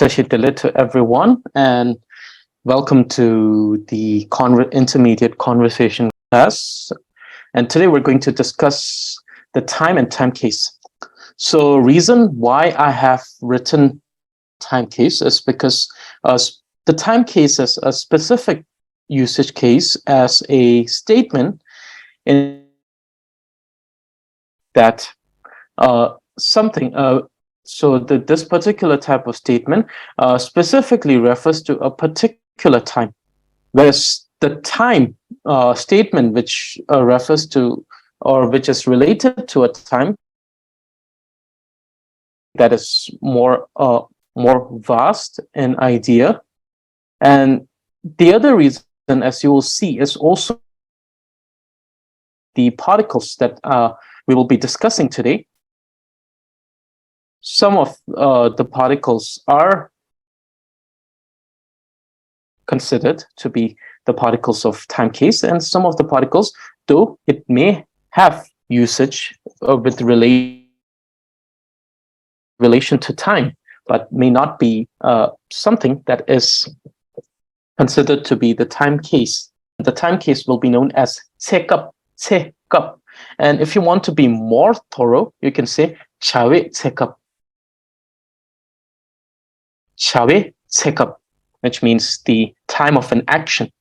Sashitale to everyone, and welcome to the Intermediate Conversation class. And today we're going to discuss the time and time case. So, reason why I have written time case is because the time case is a specific usage case as a statement in that something. This particular type of statement specifically refers to a particular time, whereas the time statement which refers to or which is related to a time that is more vast in idea. And the other reason, as you will see, is also the particles that we will be discussing today. Some of the particles are considered to be the particles of time case, and some of the particles, though it may have usage with relation to time, but may not be something that is considered to be the time case. The time case will be known as cekap. And if you want to be more thorough, you can say chawe cekap. Chawe cekap, which means the time of an action,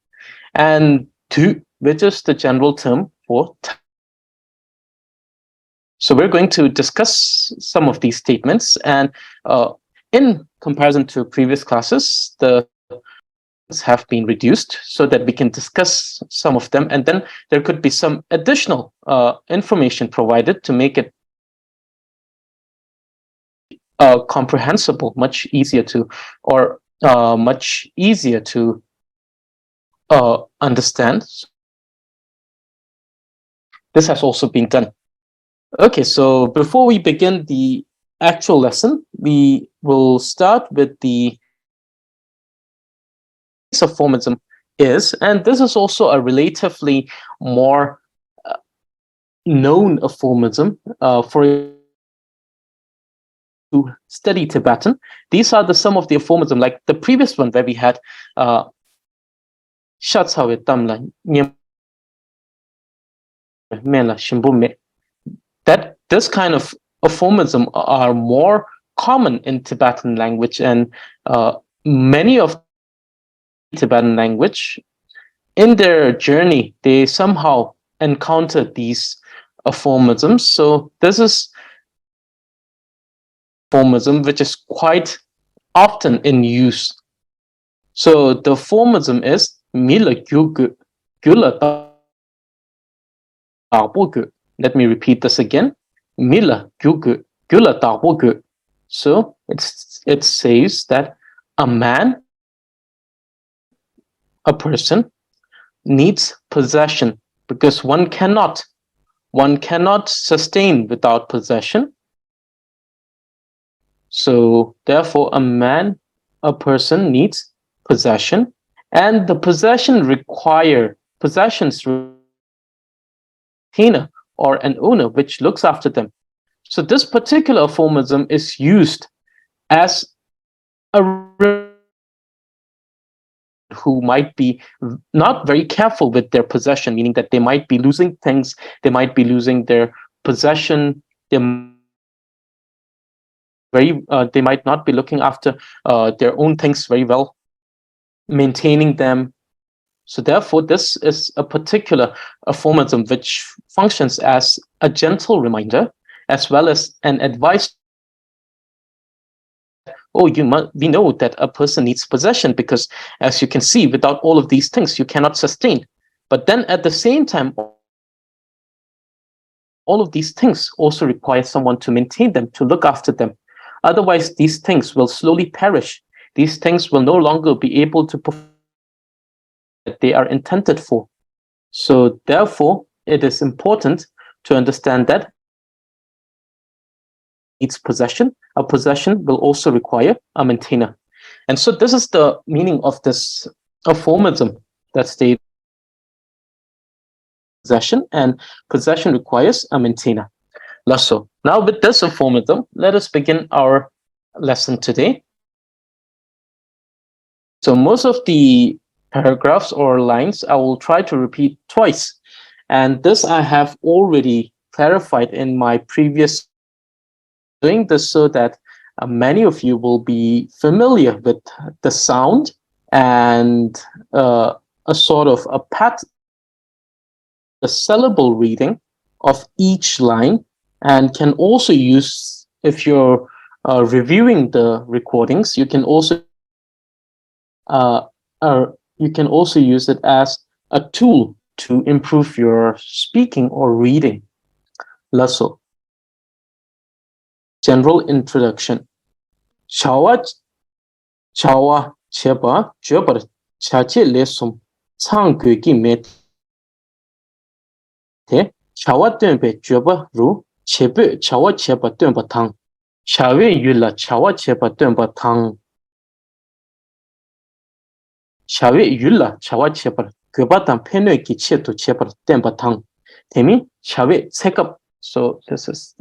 and tu, which is the general term for time. So we're going to discuss some of these statements, and in comparison to previous classes, the have been reduced so that we can discuss some of them, and then there could be some additional information provided to make it comprehensible, much easier to understand. This has also been done. Okay, so before we begin the actual lesson, we will start with the of formalism is, and this is also a relatively more known formalism for to study Tibetan. These are some of the formalism, like the previous one where we had that this kind of formalism are more common in Tibetan language, and many of Tibetan language, in their journey, they somehow encountered these formalisms. So this is formalism which is quite often in use. So the formalism is mila gyugu gyula. Let me repeat this again. Mila gyugu gyula. So it says that a man, a person, needs possession because one cannot sustain without possession. So therefore a person needs possession, and the possessions require or an owner which looks after them. So this particular formalism is used as a who might be not very careful with their possession, meaning that they might be losing things, they might be losing their possession, they might not be looking after their own things very well, maintaining them. So therefore, this is a particular formalism which functions as a gentle reminder as well as an advice. We know that a person needs possession because, as you can see, without all of these things, you cannot sustain. But then at the same time, all of these things also require someone to maintain them, to look after them. Otherwise, these things will slowly perish. These things will no longer be able to perform that they are intended for. So therefore, it is important to understand that needs possession. A possession will also require a maintainer. And so this is the meaning of this formalism that states possession, and possession requires a maintainer. So now with this formalism, let us begin our lesson today. So most of the paragraphs or lines I will try to repeat twice. And this I have already clarified in my previous, doing this so that many of you will be familiar with the sound and a sort of a the syllable reading of each line, and can also use, if you're reviewing the recordings, uh, you can also use it as a tool to improve your speaking or reading. Lasso. General introduction. Chawa cheba jobar chache lesum chang gi met te chawa tempe joba ru chebe chawa cheba tempa thang chawe yula chawa cheba tempa thang chawe yula chawa cheba goba tam peno ki che to cheba tempa thang temi chawe sekap. So this is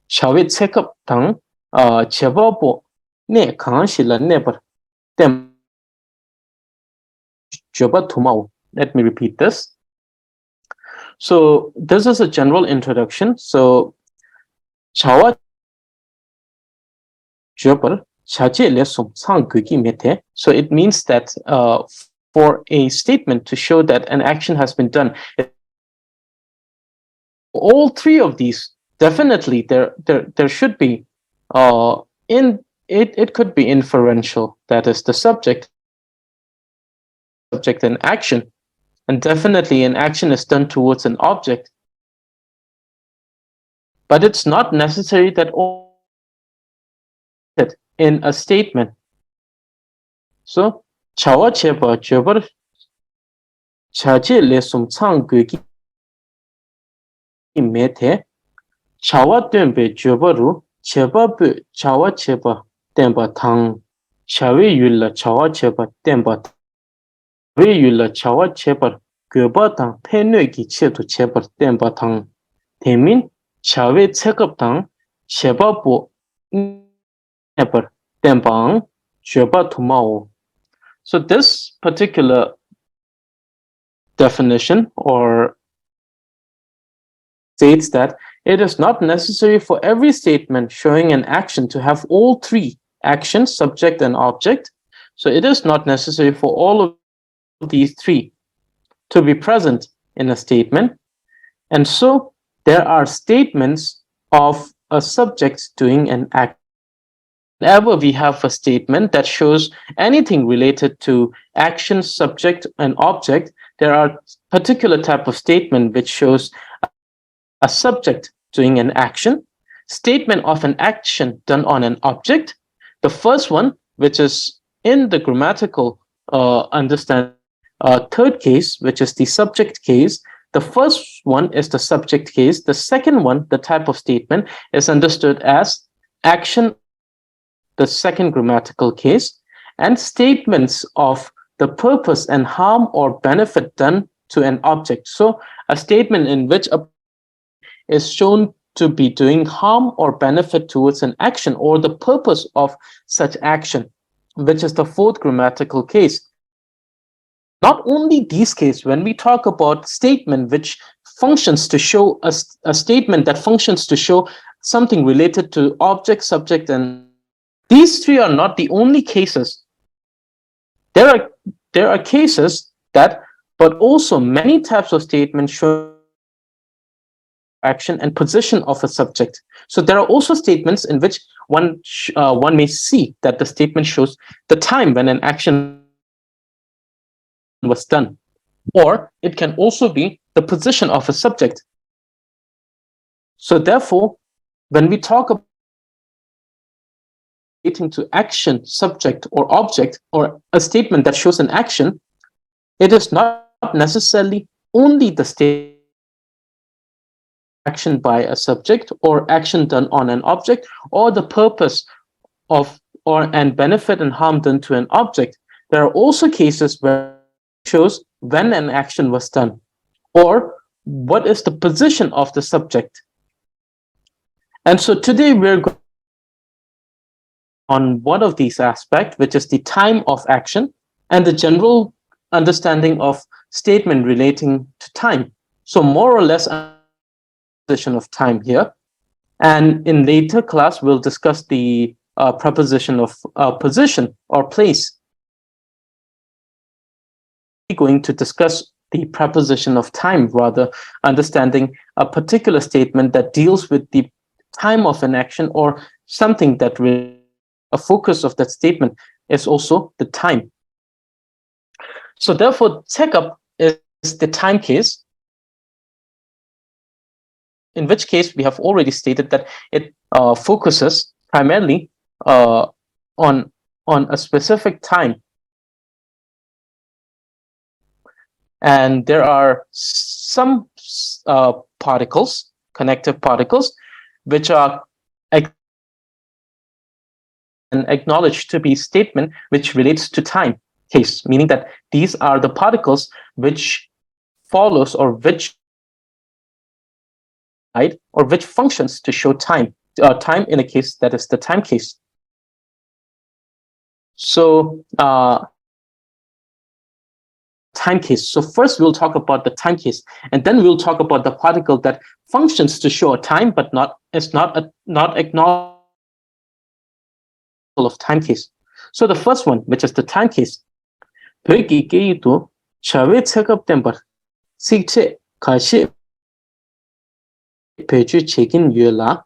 chawe sekap thang cheba bo ne kang shila never tem joba thumau. Let me repeat this. So this is a general introduction. So chawa jobar chache lesum sang gugi mete. So it means that for a statement to show that an action has been done, all three of these, definitely there should be in it could be inferential, that is the subject and action, and definitely an action is done towards an object, but it's not necessary that all in a statement. So chawa cheba jobar chache lesum chang gugi mete chawa tempe jobaru cheba bu chawa cheba tempa thang chawe yulla chawa cheba tempa we yulla chawa cheba goba tang penwe ki che to cheba tempa thang temin chawe chekap tang cheba bo neper tempang cheba thumao. So this particular definition or states that it is not necessary for every statement showing an action to have all three actions, subject and object. So it is not necessary for all of these three to be present in a statement. And so there are statements of a subject doing an act. Whenever we have a statement that shows anything related to action, subject, and object, there are particular type of statement which shows a subject doing an action, statement of an action done on an object. The first one, which is in the grammatical understanding, third case, which is the subject case. The first one is the subject case. The second one, the type of statement, is understood as action, the second grammatical case, and statements of the purpose and harm or benefit done to an object. So a statement in which a is shown to be doing harm or benefit towards an action or the purpose of such action, which is the fourth grammatical case. Not only these cases, when we talk about statement which functions to show a statement that functions to show something related to object, subject, and these three are not the only cases. There are cases that, but also many types of statements show action and position of a subject. So there are also statements in which one may see that the statement shows the time when an action was done, or it can also be the position of a subject. So therefore, when we talk about relating to action, subject, or object, or a statement that shows an action, it is not necessarily only the statement action by a subject or action done on an object or the purpose of and benefit and harm done to an object. There are also cases where it shows when an action was done or what is the position of the subject. And so today we're going on one of these aspects, which is the time of action and the general understanding of statement relating to time. So more or less preposition of time here. And in later class, we'll discuss the preposition of position or place. We're going to discuss the preposition of time, rather understanding a particular statement that deals with the time of an action or something that a focus of that statement is also the time. So therefore, checkup is the time case, in which case we have already stated that it focuses primarily on a specific time. And there are some particles, connective particles, which are acknowledged to be statement which relates to time case, meaning that these are the particles which follows or which functions to show time. Time in a case that is the time case. So time case. So first we'll talk about the time case, and then we'll talk about the particle that functions to show a time, but is not acknowledged of time case. So the first one, which is the time case. Pechu chekin yue la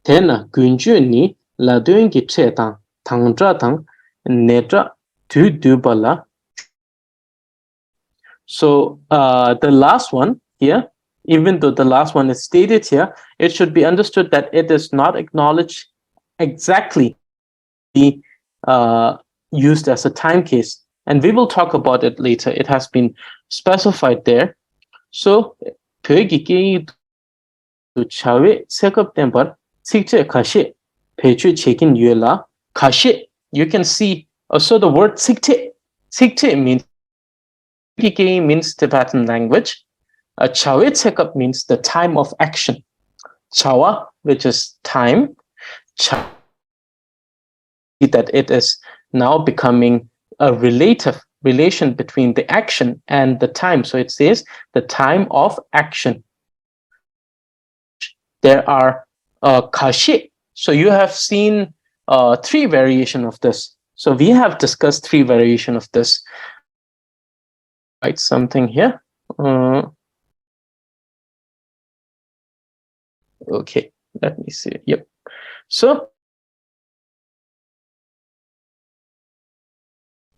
tena gunju ni la duengi che tang tangzha tang netra tu dubala. So the last one here, even though the last one is stated here, it should be understood that it is not acknowledged exactly used as a time case, and we will talk about it later. It has been specified there. So chawe sekap temper sikche kashe pechu chekin yuela kashe. You can see also the word sikte means Tibetan language. Chawe sekap means the time of action. Chawa, which is time, that it is now becoming a relation between the action and the time. So it says the time of action. There are kashi. So you have seen three variations of this. So we have discussed three variations of this. Write something here. Okay, let me see. Yep. So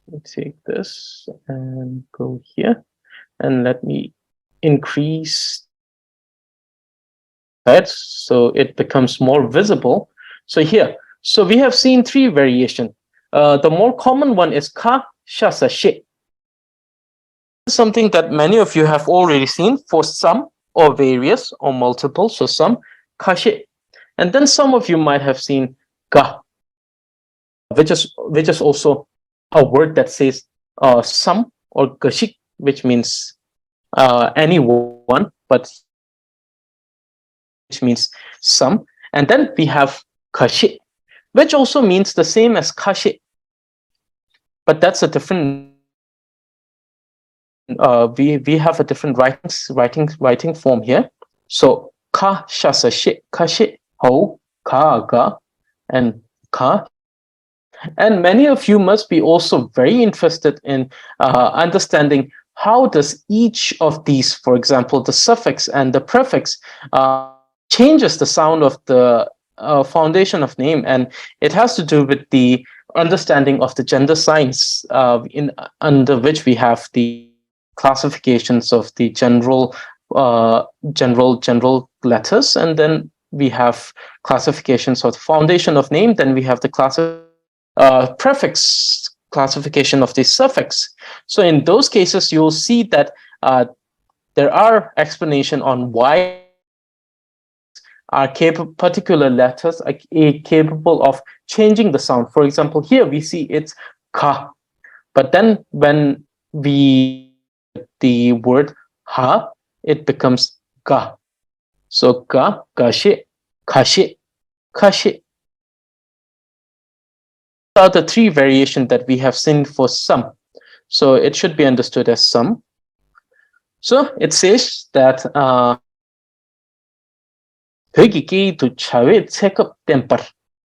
let's take this and go here, and let me increase that so it becomes more visible. So here, so we have seen three variations. The more common one is ka shasa she. Something that many of you have already seen for some or various or multiple. So some kashi, and then some of you might have seen ka, which is also a word that says some or kashik, which means anyone, but which means some. And then we have kashi, which also means the same as kashi, but that's a different. We have a different writing form here. So ka shasa shi kashi ho ka ga and ka. And many of you must be also very interested in understanding how does each of these, for example, the suffix and the prefix, changes the sound of the foundation of name, and it has to do with the understanding of the gender signs under which we have the classifications of the general letters, and then we have classifications of the foundation of name, then we have the prefix classification of the suffix. So in those cases, you'll see that there are explanation on why particular letters are capable of changing the sound. For example, here we see it's ka, but then when the word ha, it becomes ga. So ga, gashi, kashi, kashi. are the three variations that we have seen for some. So it should be understood as some. So it says that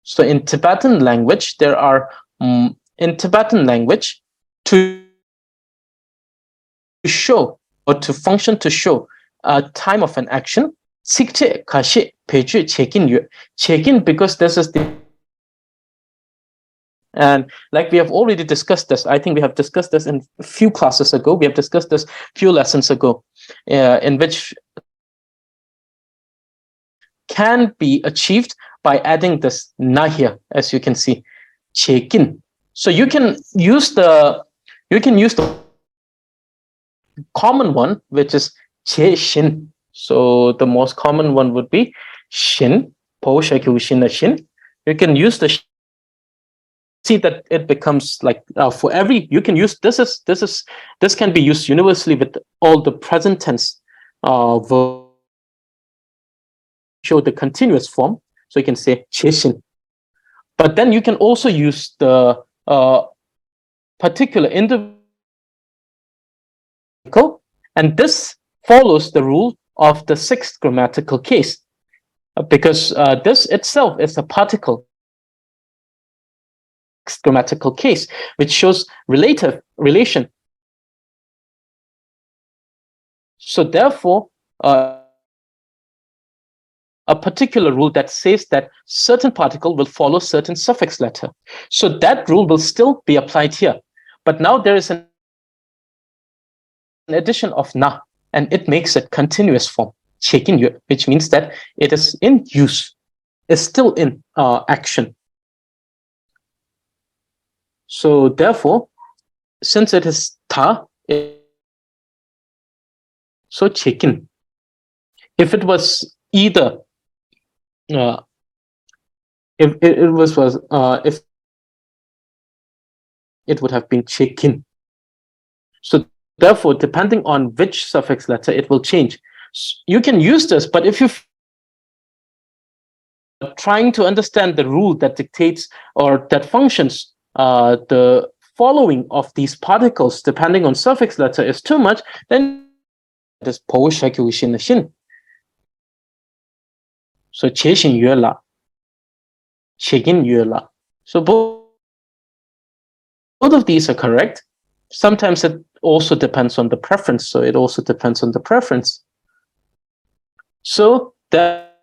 so in Tibetan language, there are in Tibetan language to show or to function to show a time of an action. Check-in because this is the, and like we have already discussed this. I think we have discussed this in a few classes ago. We have discussed this few lessons ago, in which can be achieved by adding this na here, as you can see, check-in. So you can use the common one, which is che shin. So the most common one would be shin, po shin shin. You can use the see that it becomes like for every, you can use this can be used universally with all the present tense show the continuous form. So you can say che shin. But then you can also use the particular individual, and this follows the rule of the sixth grammatical case, because this itself is a particle grammatical case, which shows relation. So therefore, a particular rule that says that certain particle will follow certain suffix letter. So that rule will still be applied here. But now there is an addition of na, and it makes it continuous form, check-in, which means that it is in use, is still in action. So therefore, since it is ta, so check-in. If it was either if it would have been check-in. So therefore, depending on which suffix letter, it will change. You can use this, but if you're trying to understand the rule that dictates or that functions the following of these particles, depending on suffix letter, is too much, then it is po shin shin. So che shin yue la, check-in yue la. So both of these are correct. Sometimes it also depends on the preference. So it also depends on the preference. So that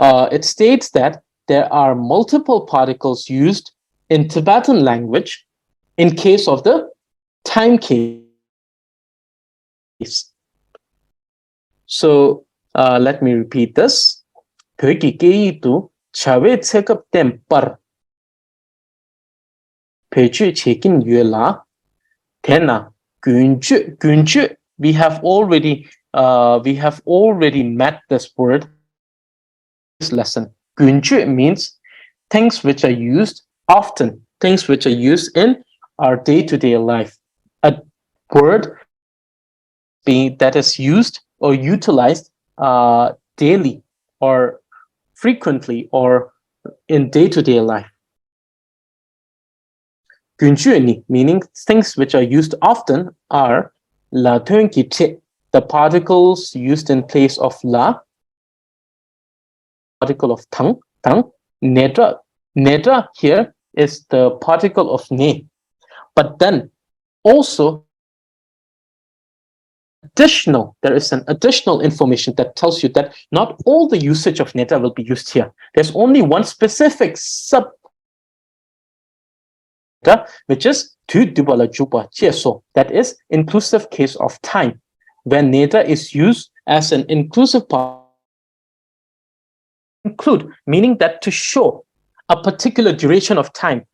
it states that there are multiple particles used in Tibetan language in case of the time case. So let me repeat this. Check-in yue la, tena gunju. We have already met this word this lesson. Gunju means things which are used often, things which are used in our day-to-day life. A word being that is used or utilized daily or frequently or in day-to-day life. Gunju meaning things which are used often are la ki, the particles used in place of la, particle of tang, nedra. Nedra here is the particle of ne. But then also there is an additional information that tells you that not all the usage of nedra will be used here. There's only one specific sub, which is tu dubala juba cheso. That is inclusive case of time, when nedra is used as an inclusive part. Include, meaning that to show a particular duration of time,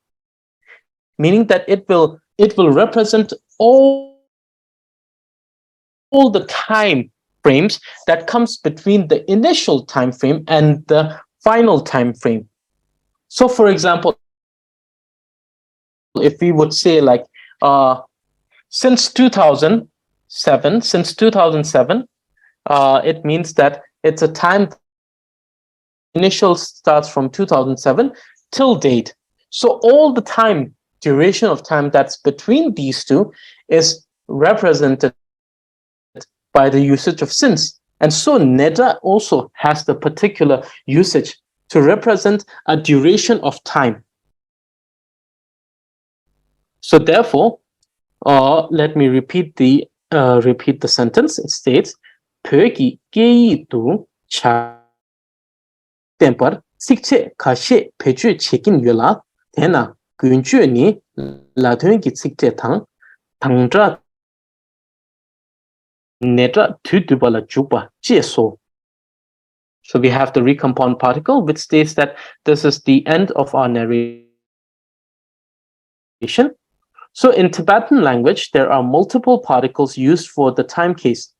meaning that it will represent all the time frames that comes between the initial time frame and the final time frame. So for example, if we would say like since 2007, it means that it's a time initial starts from 2007 till date. So all the time, duration of time that's between these two is represented by the usage of since. And so neda also has the particular usage to represent a duration of time. So therefore, let me repeat the sentence. It states, "Pyogi geyi du cha temper sikche kashe pechu chekin yola tena gyunchu ni ladun ki sikche tangdra nedra tudubala juba jeso." So we have the recompound particle, which states that this is the end of our narration. So in Tibetan language, there are multiple particles used for the time case.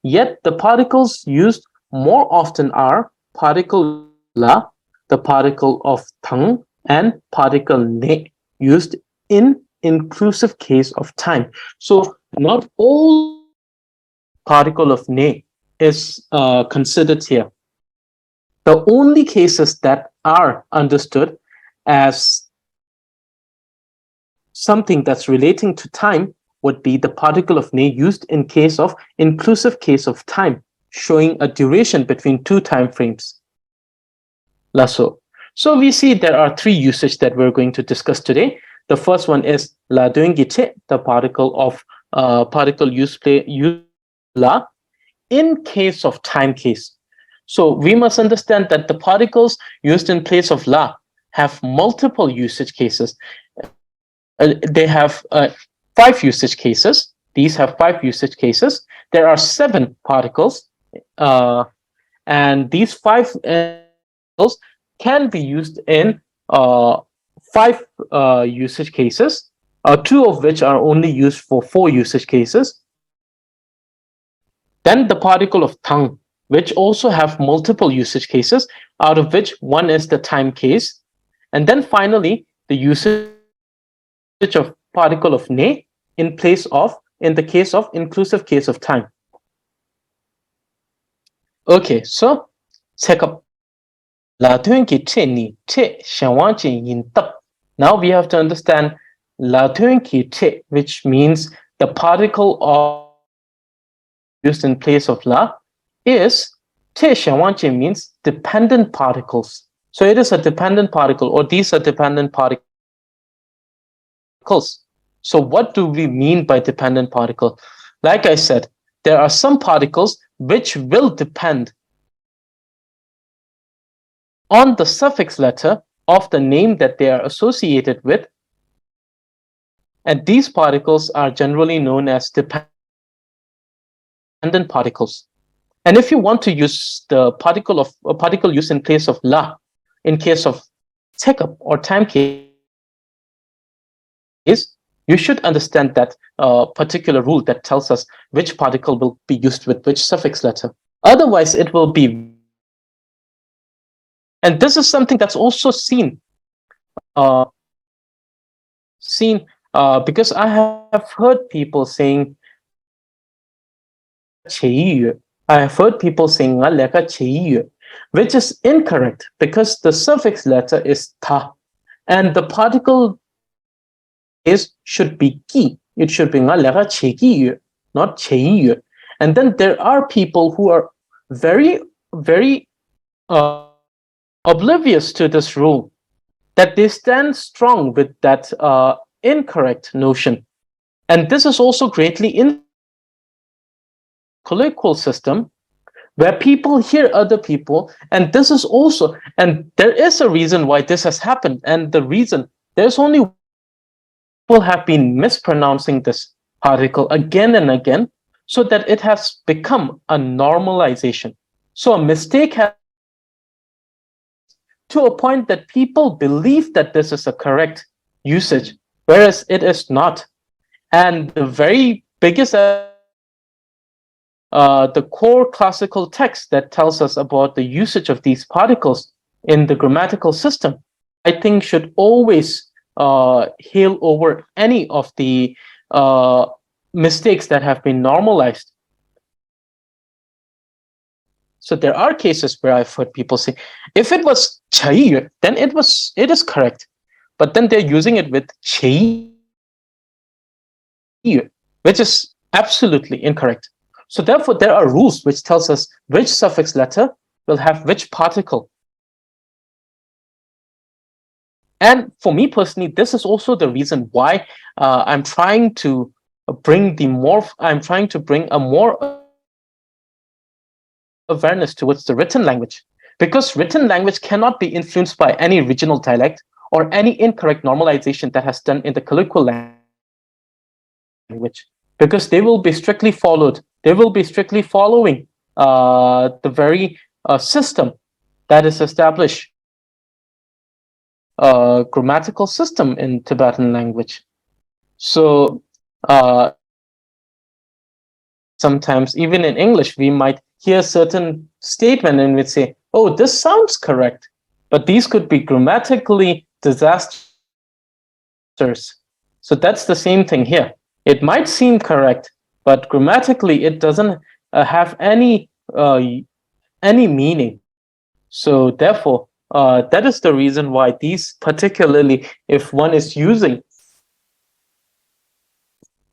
Yet the particles used more often are particle la, the particle of tang, and particle ne, used in inclusive case of time. So not all particle of ne is considered here. The only cases that are understood as something that's relating to time would be the particle of ne used in case of inclusive case of time, showing a duration between two time frames. Lasso. So we see there are three usages that we're going to discuss today. The first one is la duingite, the particle of particle use la in case of time case. So we must understand that the particles used in place of la have multiple usage cases. They have 5 usage cases. These have 5 usage cases. There are 7 particles, and these 5 particles can be used in 5 usage cases, 2 of which are only used for 4 usage cases. Then the particle of tang, which also have multiple usage cases, out of which one is the time case. And then finally, the usage of particle of ne in the case of inclusive case of time. Okay, so check up. Now we have to understand which means the particle of used in place of la is means dependent particles. So it is a dependent particle, or these are dependent particles. So what do we mean by dependent particle? Like I said, there are some particles which will depend on the suffix letter of the name that they are associated with. And these particles are generally known as dependent particles. And if you want to use the particle use in place of la, in case of tekap or time case, you should understand that particular rule that tells us which particle will be used with which suffix letter. Otherwise, it will be. And this is something that's also seen because I have heard people saying I have heard people saying which is incorrect because the suffix letter is ta, and the particle should be ki. It should be not chei. And then there are people who are very, very oblivious to this rule, that they stand strong with that incorrect notion. And this is also greatly in colloquial system where people hear other people, and this is also, and there is a reason why this has happened, and the reason, there's only people have been mispronouncing this particle again and again, so that it has become a normalization. So a mistake has to a point that people believe that this is a correct usage, whereas it is not. And the very biggest the core classical text that tells us about the usage of these particles in the grammatical system, I think should always hail over any of the mistakes that have been normalized. So there are cases where I've heard people say, if it was chai, then it is correct. but then they're using it with che, which is absolutely incorrect. So therefore, there are rules which tells us which suffix letter will have which particle. And for me personally, this is also the reason why I'm trying to bring a more awareness towards the written language, because written language cannot be influenced by any regional dialect or any incorrect normalization that has done in the colloquial language, because they will be strictly followed. They will be strictly following the very system that is established, grammatical system in Tibetan language. So sometimes even in English, we might hear certain statement and we'd say, oh, this sounds correct, but these could be grammatically disasters. So that's the same thing here. It might seem correct, but grammatically it doesn't have any meaning. So therefore, that is the reason why these, particularly if one is using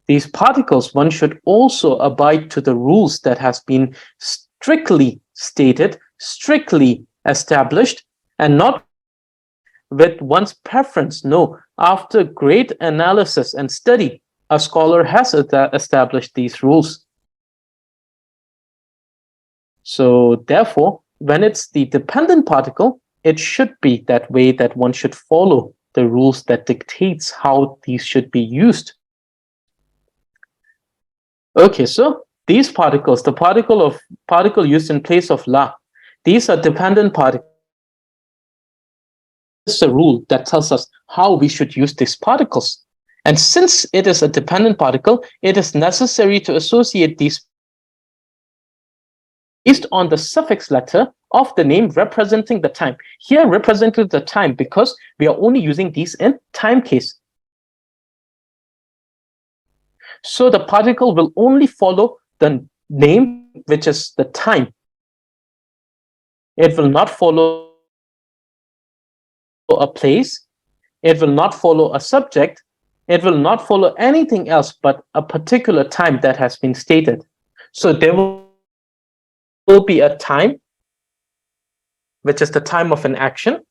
these particles, one should also abide to the rules that has been strictly stated, strictly established, and not with one's preference. No, after great analysis and study, a scholar has established these rules. So therefore, when it's the dependent particle, it should be that way, that one should follow the rules that dictates how these should be used. Okay, so these particles, the particle used in place of la, these are dependent particles. This is a rule that tells us how we should use these particles. And since it is a dependent particle, it is necessary to associate these based on the suffix letter of the name representing the time. Here, representing the time because we are only using these in time case. So the particle will only follow the name, which is the time. It will not follow a place. It will not follow a subject. It will not follow anything else but a particular time that has been stated. So there will be a time, which is the time of an action,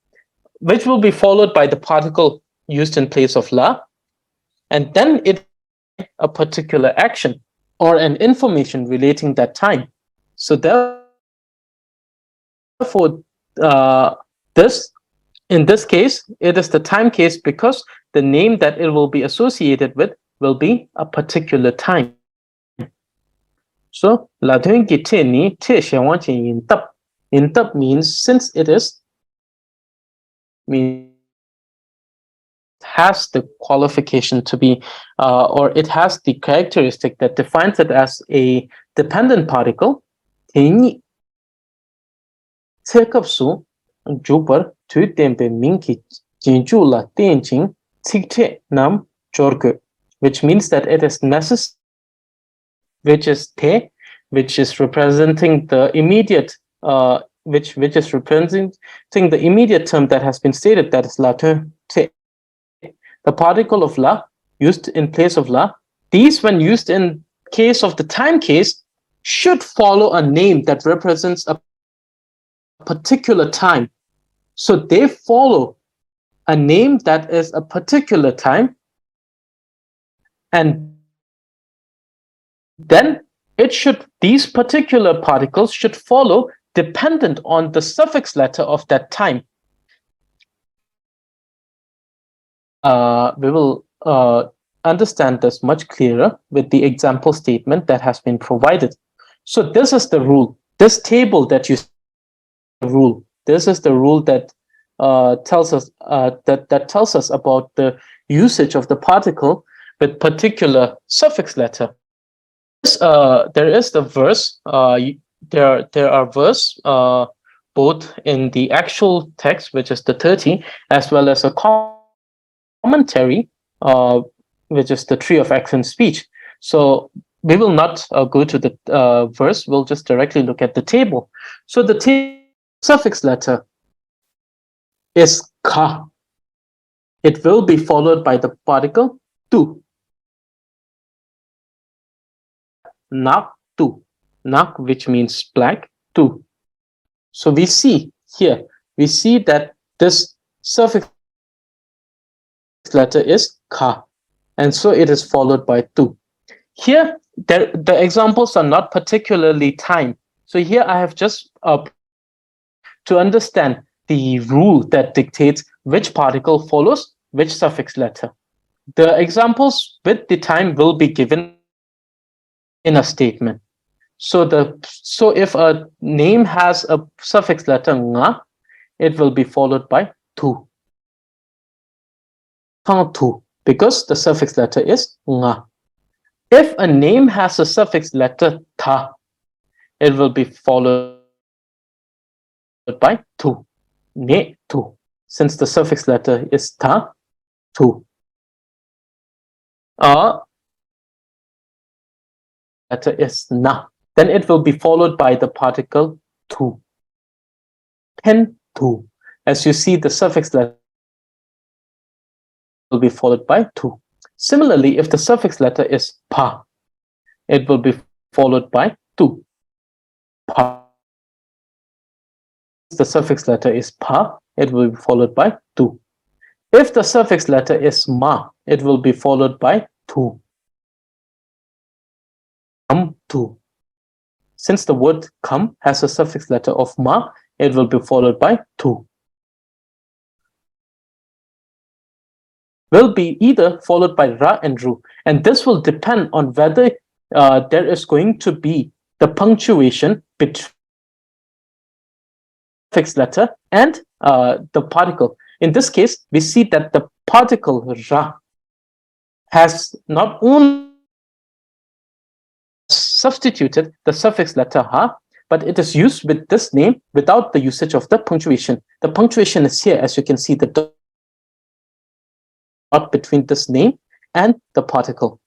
which will be followed by the particle used in place of la, and then it a particular action or an information relating that time. So therefore, in this case, it is the time case because the name that it will be associated with will be a particular time. So, la ki te ni te yin tap. Yin tap means since it has the qualification to be, or it has the characteristic that defines it as a dependent particle. Tinyi tekapsu jupar tu tempe minki jinju la tenjing tikte nam jorgu, which means that it is necessary, which is te, which is representing the immediate, which is representing the immediate term that has been stated, that is la te. The particle of la used in place of la, these when used in case of the time case should follow a name that represents a particular time. So they follow a name that is a particular time, and then these particular particles should follow dependent on the suffix letter of that time. We will understand this much clearer with the example statement that has been provided. So this is the rule. This table that you see, rule. This is the rule that tells us that tells us about the usage of the particle with particular suffix letter. There is the verse. There are verse both in the actual text, which is the 30, as well as a commentary, which is the tree of excellent speech. So we will not go to the verse. We'll just directly look at the table. So the suffix letter is ka. it will be followed by the particle tu. Nak tu. Nak, which means black, tu. So we see here, we see that this suffix letter is ka, and so it is followed by tu. Here, the examples are not particularly timed. So here I have just to understand the rule that dictates which particle follows which suffix letter. The examples with the time will be given in a statement. So if a name has a suffix letter nga, it will be followed by tu. Tu, because the suffix letter is nga. If a name has a suffix letter ta, it will be followed by tu. Ne tu. Since the suffix letter is ta, tu. Letter is na. Then it will be followed by the particle tu. Pen tu. As you see, the suffix letter will be followed by tu. Similarly, if the suffix letter is pa, it will be followed by tu. Pa. If the suffix letter is pa, it will be followed by tu. If the suffix letter is ma, it will be followed by tu. Tu. Since the word come has a suffix letter of ma, it will be followed by tu. Will be either followed by ra and ru, and this will depend on whether there is going to be the punctuation between suffix letter and the particle. In this case, we see that the particle ra has not only substituted the suffix letter ha, but it is used with this name without the usage of the punctuation. The punctuation is here, as you can see, the dot between this name and the particle.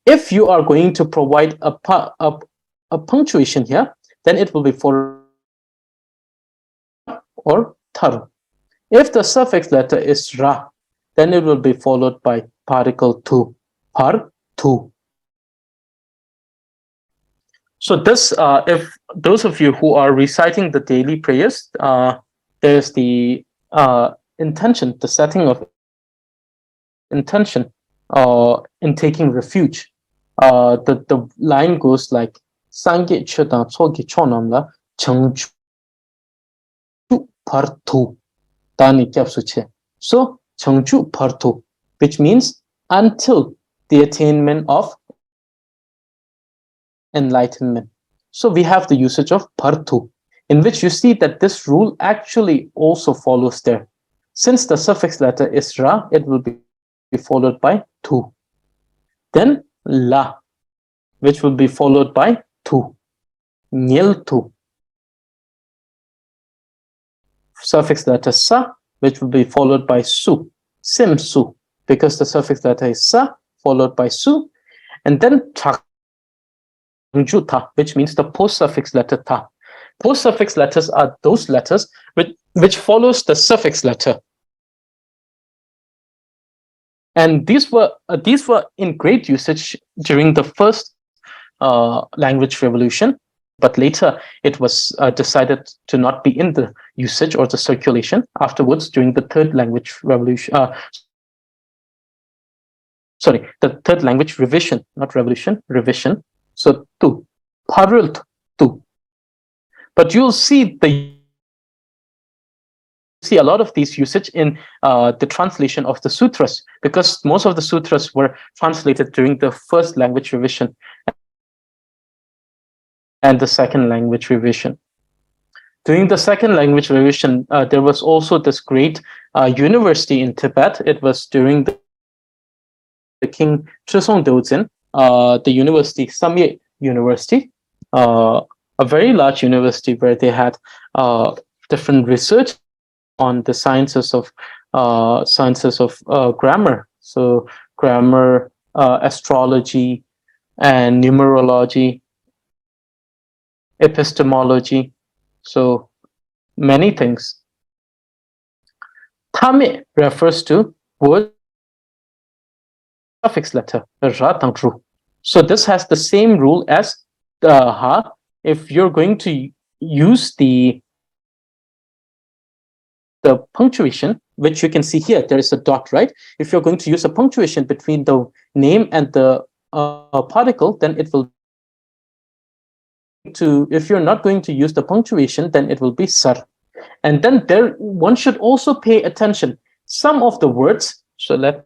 If you are going to provide a punctuation here, then it will be followed or tar. If the suffix letter is ra, then it will be followed by particle tu, par, tu. So this, if those of you who are reciting the daily prayers, there's the intention, the setting of intention in taking refuge. The line goes like Sangye Chodang Chogi Chonamla Chengju Partu Dani Kyapsuche. So Chengju Partu, which means until the attainment of enlightenment. So we have the usage of partu, in which you see that this rule actually also follows there. Since the suffix letter is ra, it will be followed by tu. Then la, which will be followed by tu. Nyel tu. Suffix letter sa, which will be followed by su. Sim su, because the suffix letter is sa, followed by su. And then ta, which means the post-suffix letter ta. Post-suffix letters are those letters which follows the suffix letter. And these were in great usage during the first language revolution, but later it was decided to not be in the usage or the circulation afterwards during the third language revolution. The third language revision, not revolution, revision. So tu, parult tu. But you'll see a lot of these usage in the translation of the sutras, because most of the sutras were translated during the first language revision and the second language revision. During the second language revision, there was also this great university in Tibet. It was during the King Trisong Dodzin, the university, Samye University, a very large university where they had different research on the sciences of grammar. So grammar, astrology, and numerology, epistemology. So many things. Tame refers to word suffix letter, ra tang ru. So this has the same rule as the ha. If you're going to use the punctuation, which you can see here, there is a dot, right? If you're going to use a punctuation between the name and the particle, then it will if you're not going to use the punctuation, then it will be sar. And then one should also pay attention. Some of the words, so let's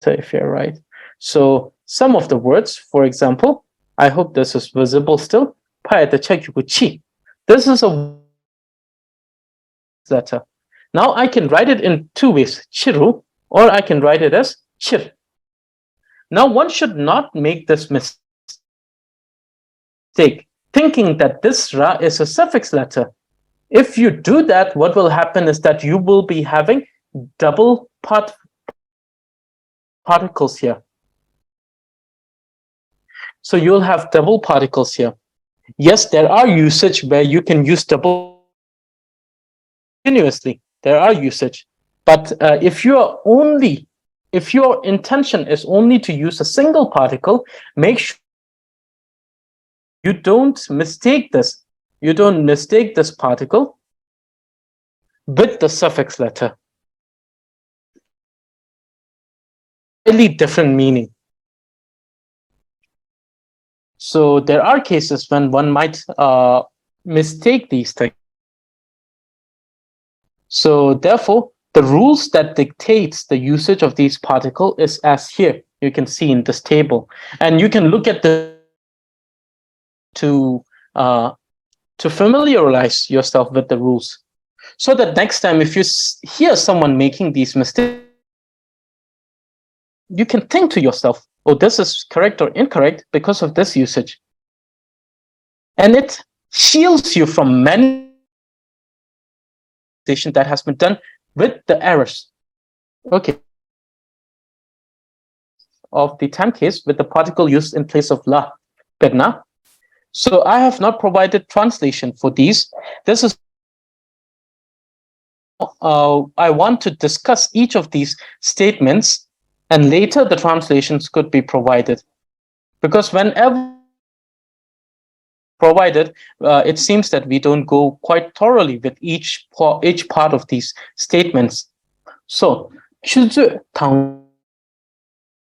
say if you're right. So some of the words, for example, I hope this is visible still. This is a letter. Now I can write it in two ways, chiru, or I can write it as chir. Now one should not make this mistake, thinking that this ra is a suffix letter. If you do that, what will happen is that you will be having double particles here. So you'll have double particles here. Yes, there are usage where you can use double continuously. There are usage, but if your intention is only to use a single particle, make sure you don't mistake this. You don't mistake this particle with the suffix letter. Really different meaning. So there are cases when one might mistake these things. So therefore, the rules that dictates the usage of these particles is as here. You can see in this table, and you can look at the to familiarize yourself with the rules, so that next time if you hear someone making these mistakes, you can think to yourself, oh, this is correct or incorrect because of this usage. And it shields you from many that has been done with the errors. Okay. Of the time case with the particle used in place of la, perna. So I have not provided translation for these. This is I want to discuss each of these statements, and later the translations could be provided. Because whenever provided, it seems that we don't go quite thoroughly with each part of these statements. So, you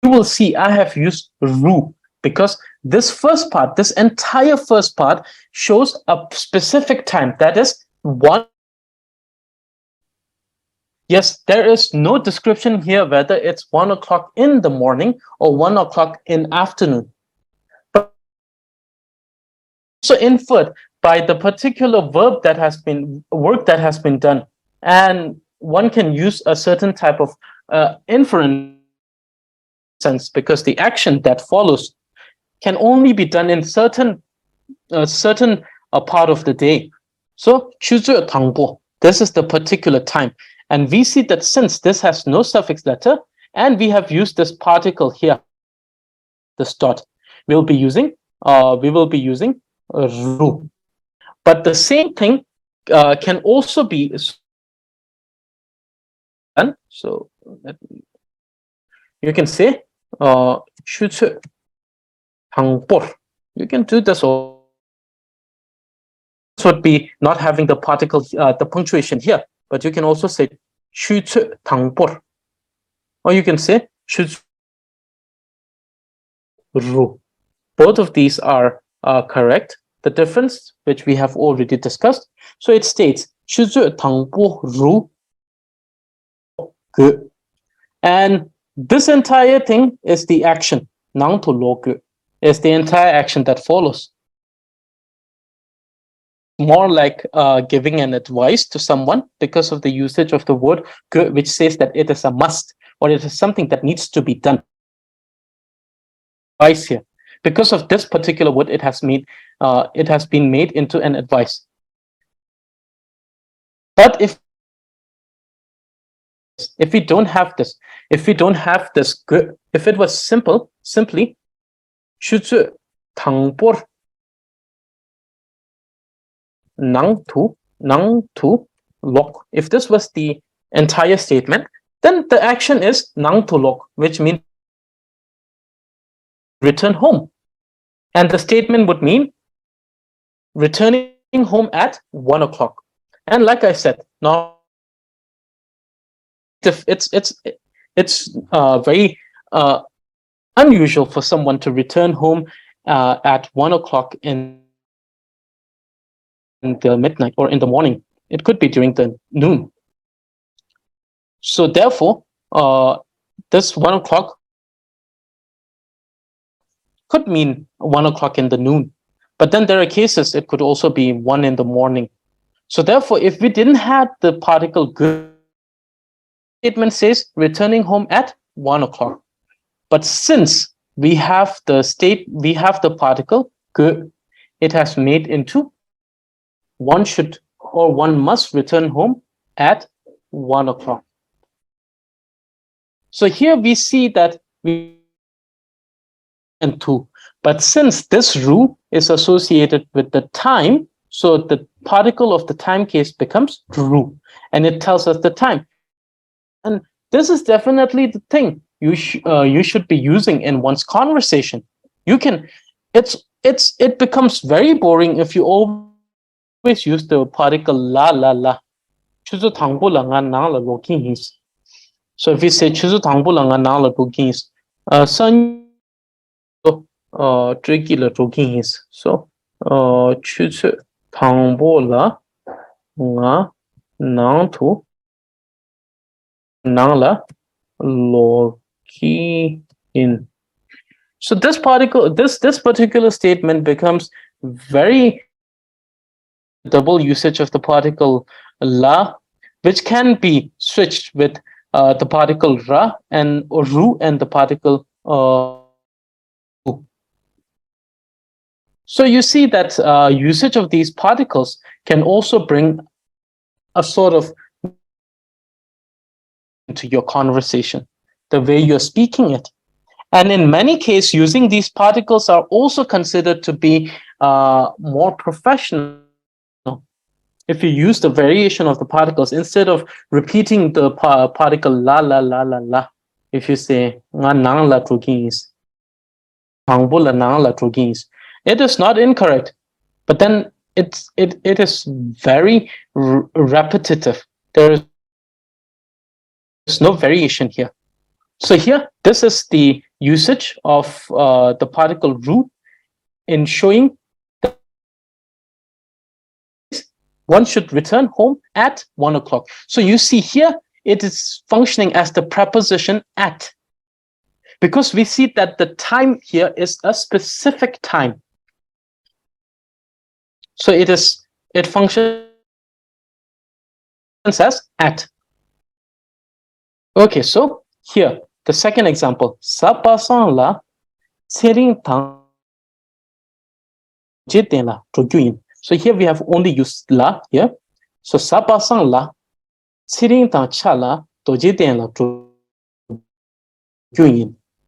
will see I have used ru because this first part, this entire first part shows a specific time, that is one. Yes, there is no description here whether it's 1 o'clock in the morning or 1 o'clock in afternoon. But also inferred by the particular work that has been done, and one can use a certain type of inference sense because the action that follows can only be done in certain part of the day. So this is the particular time, and we see that since this has no suffix letter and we have used this particle here, this dot, we will be using ru. But the same thing can also be done. So you can say you can do this. This would be not having the particle, the punctuation here, but you can also say or you can say ru. Both of these are correct. The difference, which we have already discussed. So it states ru. And this entire thing is the action. Nang to lo is the entire action that follows. More like giving an advice to someone because of the usage of the word which says that it is a must or it is something that needs to be done. Advice here. Because of this particular word, it has been made into an advice. But if we don't have this, if it was simply nang tu lok. If this was the entire statement, then the action is nang tulok, which means return home. And the statement would mean returning home at 1 o'clock. And like I said, now it's very unusual for someone to return home at 1 o'clock in the midnight or in the morning. It could be during the noon. So therefore, this 1 o'clock could mean 1 o'clock in the noon. But then there are cases it could also be 1 in the morning. So therefore, if we didn't have the particle good, statement says returning home at 1 o'clock. But since we have the particle good, it has made into one should or one must return home at 1 o'clock. So here we see that we and 2. But since this rule is associated with the time, so the particle of the time case becomes ru, and it tells us the time. And this is definitely the thing you should be using in one's conversation. You can, it becomes very boring if you always use the particle la la la. So if we say tricky la is so nga nang tu nang la loki in. So this particular statement becomes very double usage of the particle la, which can be switched with the particle ra and or ru and the particle so you see that usage of these particles can also bring a sort of into your conversation, the way you're speaking it. And in many cases, using these particles are also considered to be more professional. If you use the variation of the particles, instead of repeating the particle la la la la la, if you say nga nang la trugins, hangbo la nang la trugins, it is not incorrect, but then it is very repetitive. There is no variation here. So here, this is the usage of the particle root in showing that one should return home at 1 o'clock. So you see here, it is functioning as the preposition at, because we see that the time here is a specific time. So it functions as at. Okay, so here, the second example, sa passant la, sering tang jiten la, so here we have only used la here. So sa passant la, sering tang cha la, jiten la,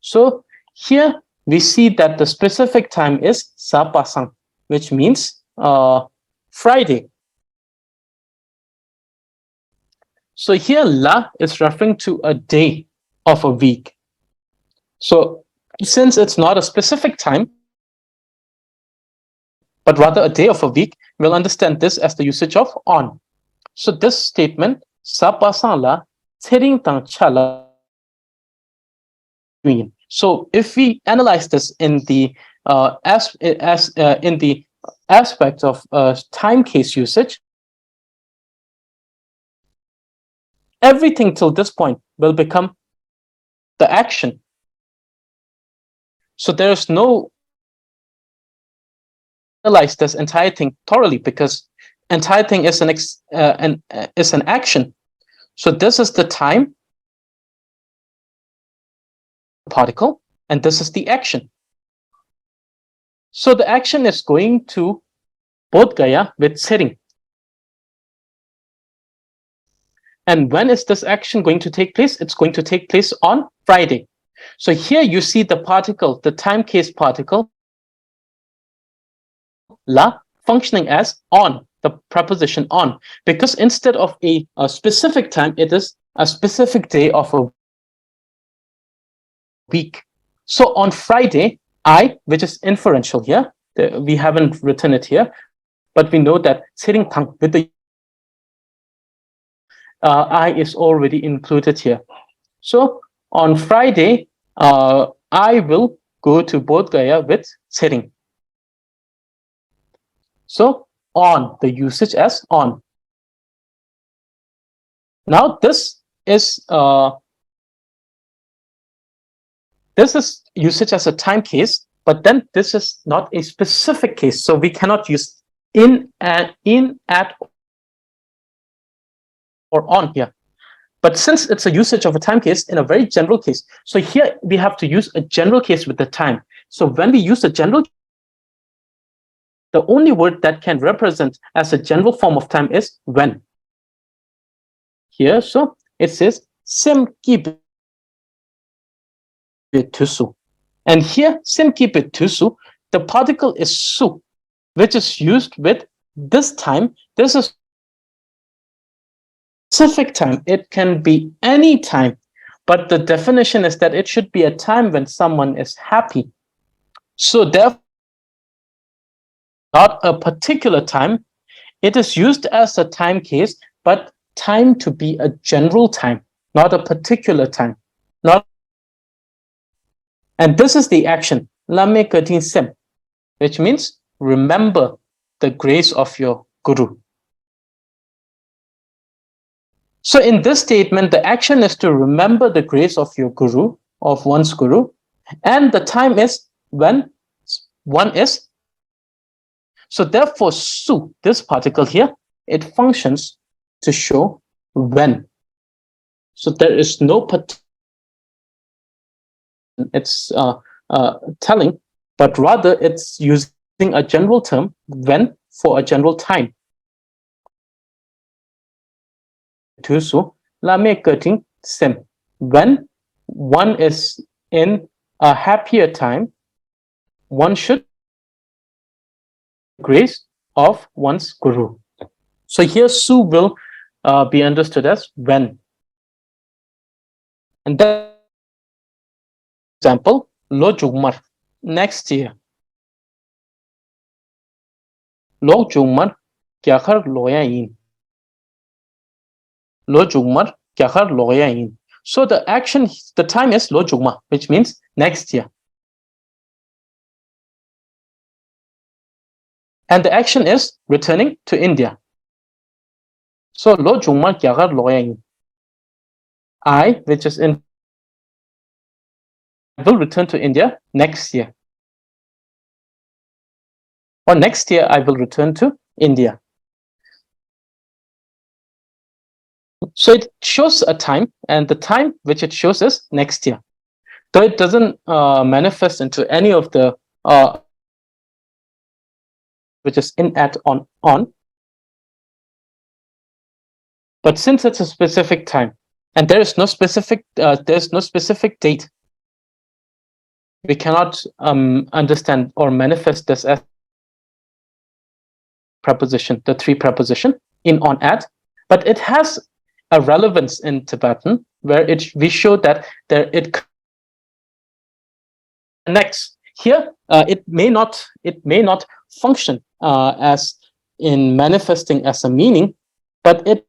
so here we see that the specific time is sa passant, which means Friday. So here la is referring to a day of a week. So since it's not a specific time, but rather a day of a week, we'll understand this as the usage of on. So this statement, sa passant la, sering tang cha la. So if we analyze this in the in the aspect of time case usage, everything till this point will become the action. So there is no analyze this entire thing thoroughly, because entire thing is an action. So this is the time particle, and this is the action. So the action is going to Bodh Gaya with sitting. And when is this action going to take place? It's going to take place on Friday. So here you see the particle, the time case particle, la, functioning as on, the preposition on, because instead of a specific time, it is a specific day of a week. So on Friday, I, which is inferential here, we haven't written it here, but we know that sitting tongue with the I is already included here. So on Friday, I will go to Bodh Gaya with sitting. So on, the usage as on. Now this is usage as a time case, but then this is not a specific case. So we cannot use in, at, or on here. But since it's a usage of a time case in a very general case, so here we have to use a general case with the time. So when we use a general, the only word that can represent as a general form of time is when. Here, so it says sim kip tusu. And here, sim kip tusu, the particle is su, which is used with this time. This is specific time. It can be any time, but the definition is that it should be a time when someone is happy. So therefore, not a particular time. It is used as a time case, but time to be a general time, not a particular time. And this is the action, lame katin sem, which means remember the grace of your guru. So in this statement, the action is to remember the grace of your guru, of one's guru, and the time is when one is. So therefore, su, this particle here, it functions to show when. So there is no particular, it's telling, but rather it's using a general term, when, for a general time. Tusu, lame kating sem. When one is in a happier time, one should grace of one's guru. So here su will be understood as when. And that example, lo jugmar, next year. Lo jugmar kyakhar loya in. Lo jugmar kyakhar loya in. So the action, the time is lo jugma, which means next year. And the action is returning to India. So lo jungma kyagar loyang. I, which is in, will return to India next year. Or next year I will return to India. So it shows a time, and the time which it shows is next year. Though it doesn't manifest into any of the which is in, at, on. But since it's a specific time, and there is no specific date, we cannot understand or manifest this as preposition, the three preposition in, on, at. But it has a relevance in Tibetan where we show that it connects. Here, it may not function as in manifesting as a meaning, but it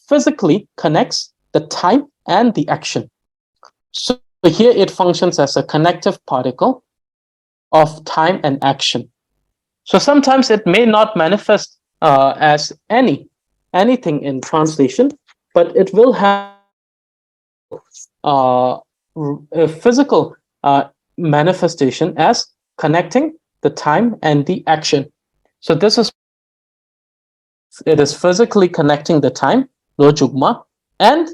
physically connects the time and the action. So here it functions as a connective particle of time and action. So sometimes it may not manifest as anything in translation, but it will have a physical manifestation as connecting the time and the action. So it is physically connecting the time, lo jugma, and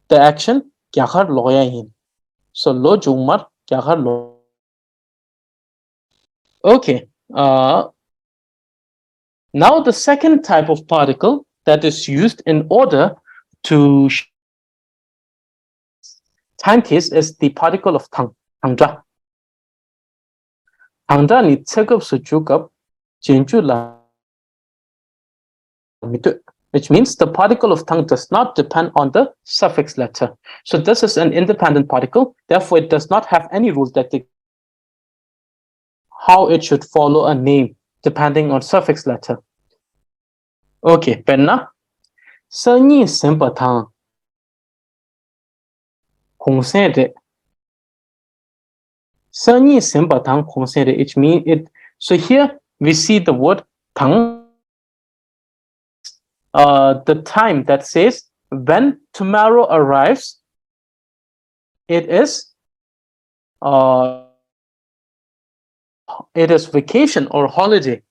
the action, kyakhar loyahin. So lo jugmar kyakhar lo. Okay. Now the second type of particle that is used in order to time case is the particle of tangja. Tangja ni tsegab su chukab jinju la mitu. which means the particle of tongue does not depend on the suffix letter. So this is an independent particle. Therefore, it does not have any rules that how it should follow a name depending on suffix letter. Okay, penna. Sanyi sempatang. Kongse Sanyi sempatang kongse which means it. So here we see the word tang. The time that says when tomorrow arrives, it is vacation or holiday.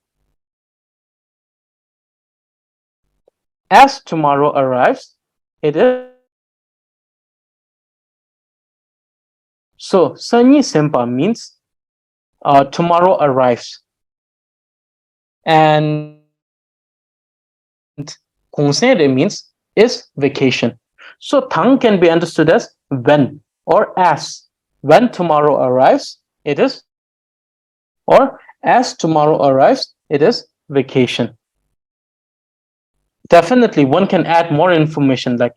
As tomorrow arrives, it is. So Sanyi Sempa means tomorrow arrives. And Kongsede means is vacation. So Tang can be understood as when or as. When tomorrow arrives, it is. Or as tomorrow arrives, it is vacation. Definitely, one can add more information like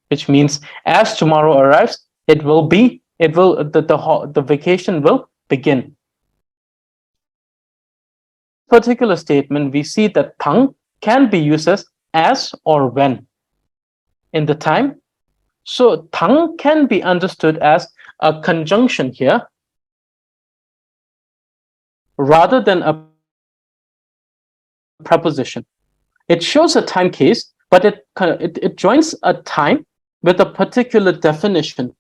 which means as tomorrow arrives, the vacation will begin. Particular statement, we see that tang can be used as or when in the time. So tang can be understood as a conjunction here rather than a preposition. It shows a time case, but it joins a time with a particular definition,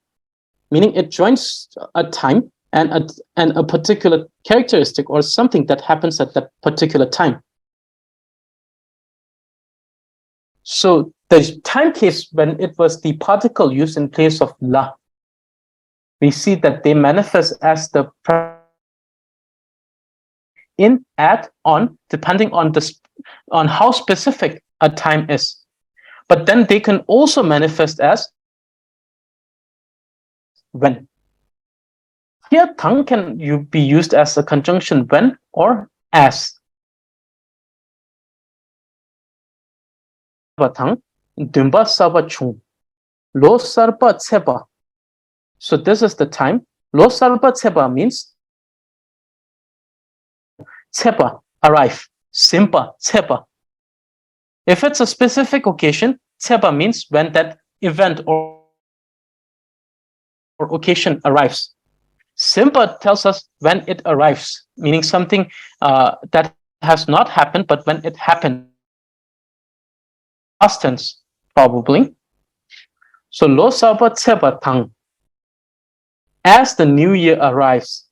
meaning it joins a time and a particular characteristic or something that happens at that particular time. So the time case, when it was the particle used in place of la, we see that they manifest as the in, at, on, depending on how specific a time is. But then they can also manifest as when. Here, tang can be used as a conjunction when or as. Tang, dumba saba chung, lo sarpa tseba. So this is the time. Lo sarpa tseba means tseba, arrive. Simpa, tseba. If it's a specific occasion, tseba means when that event or occasion arrives. Simpa tells us when it arrives, meaning something that has not happened, but when it happened. Past tense, probably. So lo saba tseba tang. As the new year arrives,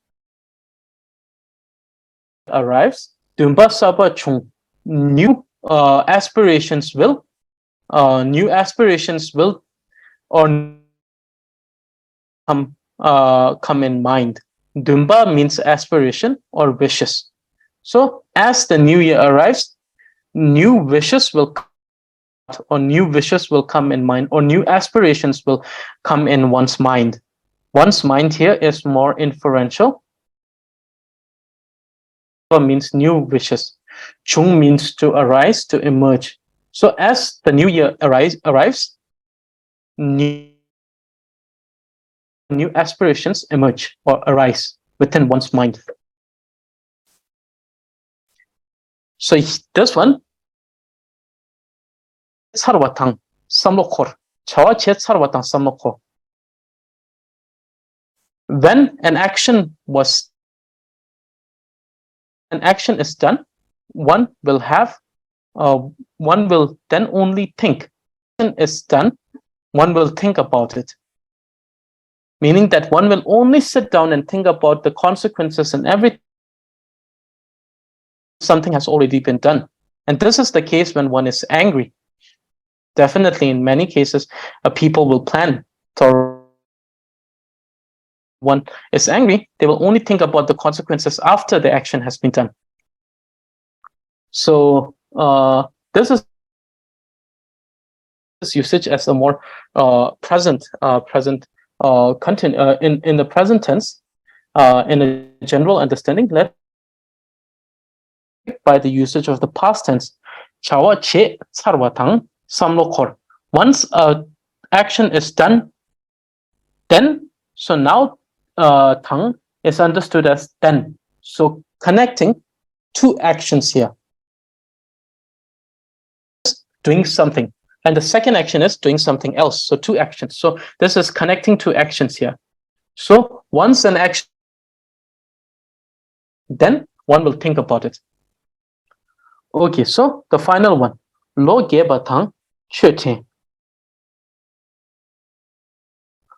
dumba saba chung. New aspirations will or come in mind. Dumba means aspiration or wishes. So as the new year arrives, new wishes will come in mind, or new aspirations will come in one's mind. One's mind here is more inferential. Means new wishes. Chung means to arise, to emerge. So as the new year arrives, new aspirations emerge or arise within one's mind. So this one, sarwatang samlokhor, chawa chet sarwatang samlokhor. When an action is done, one will then only think. Action is done, one will think about it. Meaning that one will only sit down and think about the consequences and everything. Something has already been done. And this is the case when one is angry. Definitely, in many cases, people will plan. So one is angry, they will only think about the consequences after the action has been done. So this is usage as a more present content in the present tense in a general understanding. But by the usage of the past tense. Chawa che sarwatang samlokor. Once a action is done, then, so now tang is understood as then. So connecting two actions here. Doing something. And the second action is doing something else. So two actions. So this is connecting two actions here. So once an action, then one will think about it. Okay, so the final one. Lo ge batang chute.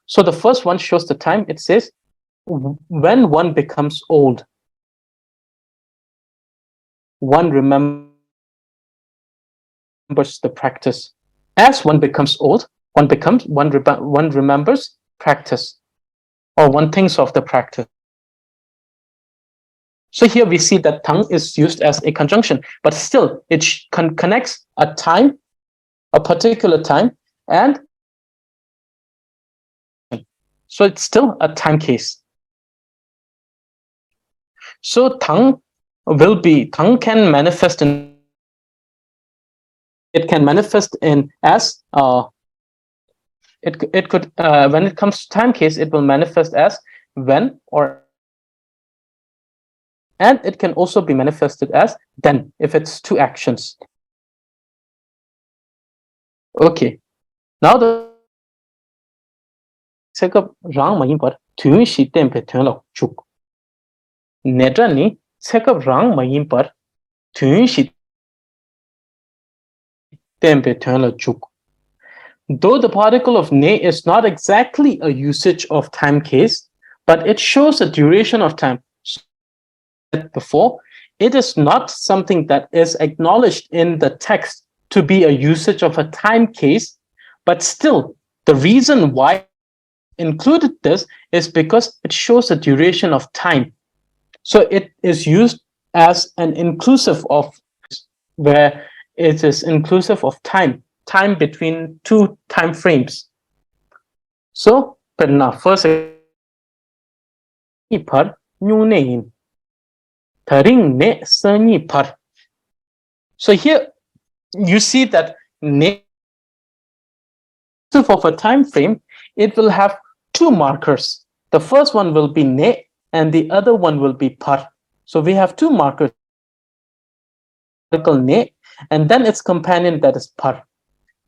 So the first one shows the time. It says when one becomes old, one remembers the practice. As one becomes old, one remembers practice, or one thinks of the practice. So here we see that tang is used as a conjunction, but still it connects a time, a particular time, and so it's still a time case. So tang can manifest in, it can manifest in as it could when it comes to time case, it will manifest as when, or and it can also be manifested as then if it's two actions. Okay, now the second rang mayin par tun shi tempe tun lo chuk nedra ni second rang mayin par tun shi tempe tun lo chuk. Though the particle of ne is not exactly a usage of time case, but it shows a duration of time. Before, it is not something that is acknowledged in the text to be a usage of a time case, but still the reason why included this is because it shows a duration of time. So it is used as an inclusive of, where it is inclusive of time between two time frames. So first par new par. So here you see that of a time frame, it will have two markers. The first one will be ne and the other one will be par. So we have two markers, ne, and then its companion, that is par.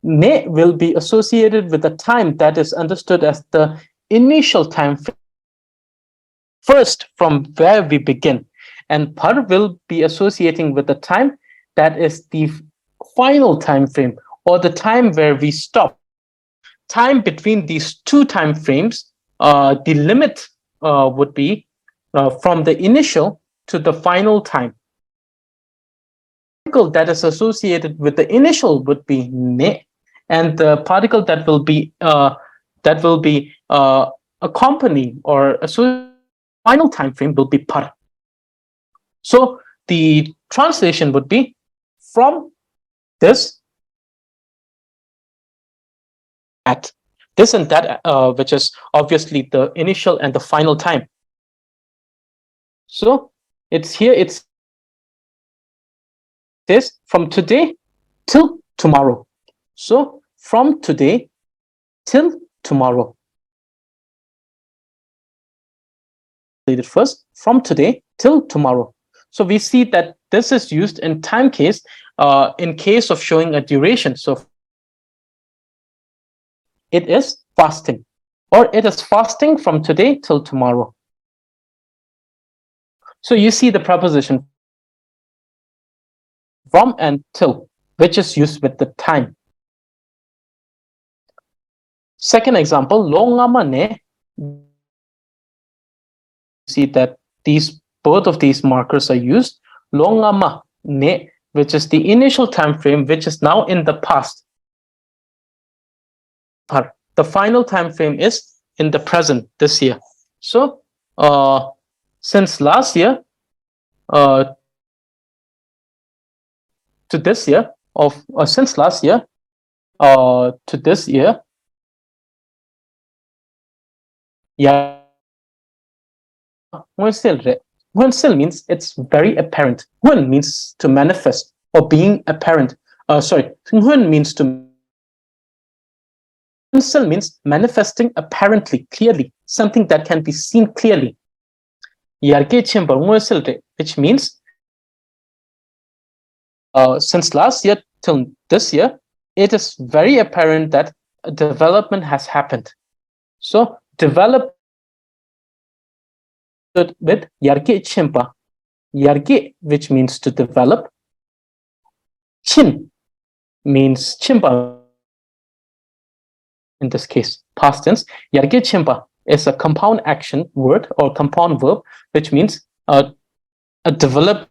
Ne will be associated with a time that is understood as the initial time frame, first from where we begin, and par will be associating with the time that is the final time frame, or the time where we stop. Time between these two time frames, the limit would be from the initial to the final time. The particle that is associated with the initial would be ne, and the particle that will be accompanying or associated final time frame will be par. So the translation would be from this at this and that, which is obviously the initial and the final time. So it's here, it's this from today till tomorrow. So from today till tomorrow. First, from today till tomorrow. So we see that this is used in time case, in case of showing a duration. So it is fasting, or it is fasting from today till tomorrow. So you see the preposition from and till, which is used with the time. Second example, lo ngama ne. See that both of these markers are used. Lo ngama ne, which is the initial time frame, which is now in the past. The final time frame is in the present, this year. So since last year to this year, since last year to this year, yeah, Huensil means it's very apparent. Hun means to manifest or being apparent. Hun means to. Huensil means manifesting apparently, clearly, something that can be seen clearly. Yarge chimba huensil, which means since last year till this year, it is very apparent that a development has happened. So develop with yarge chimba. Yarge, which means to develop. Chin means chimba. In this case, past tense. Yarge chimba is a compound action word or compound verb, which means a develop.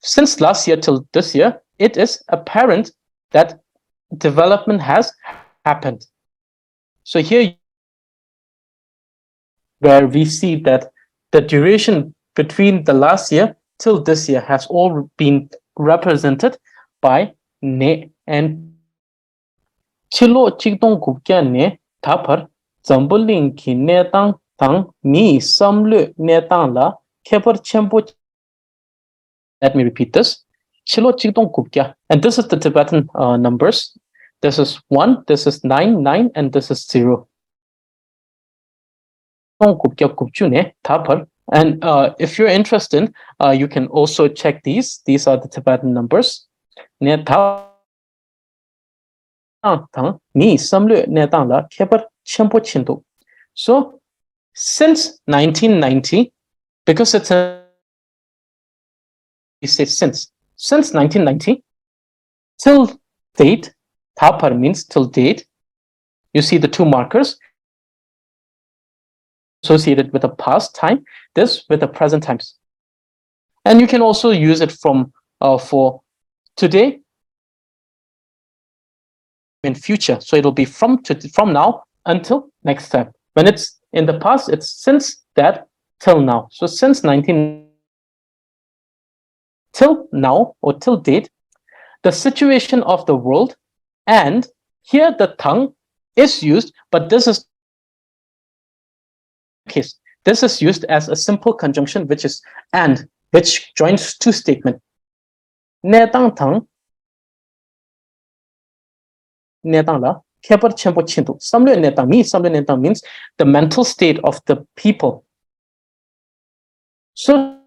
Since last year till this year, it is apparent that development has happened. So here, where we see that the duration between the last year till this year has all been represented by ne and chilo chigdong gupkya ne tapar zambuling ki ne tang mi samlu ne tang la kepar chenpo. Let me repeat this. Chilo chigdong gupkya. And this is the Tibetan numbers. This is 1, this is 9, 9, and this is 0. And if you're interested, you can also check these. These are the Tibetan numbers. So since 1990, because it's a since 1990 till date, tapar means till date. You see the two markers associated with the past time, this with the present times. And you can also use it from for today in future. So it'll be from now until next time. When it's in the past, it's since that till now. So since 19 till now or till date, the situation of the world, and here the tongue is used, but this is case. This is used as a simple conjunction, which is and, which joins two statements. Ne tang tang, ne tang la, kepar chenpo chintu. Samlu ne tang means the mental state of the people. So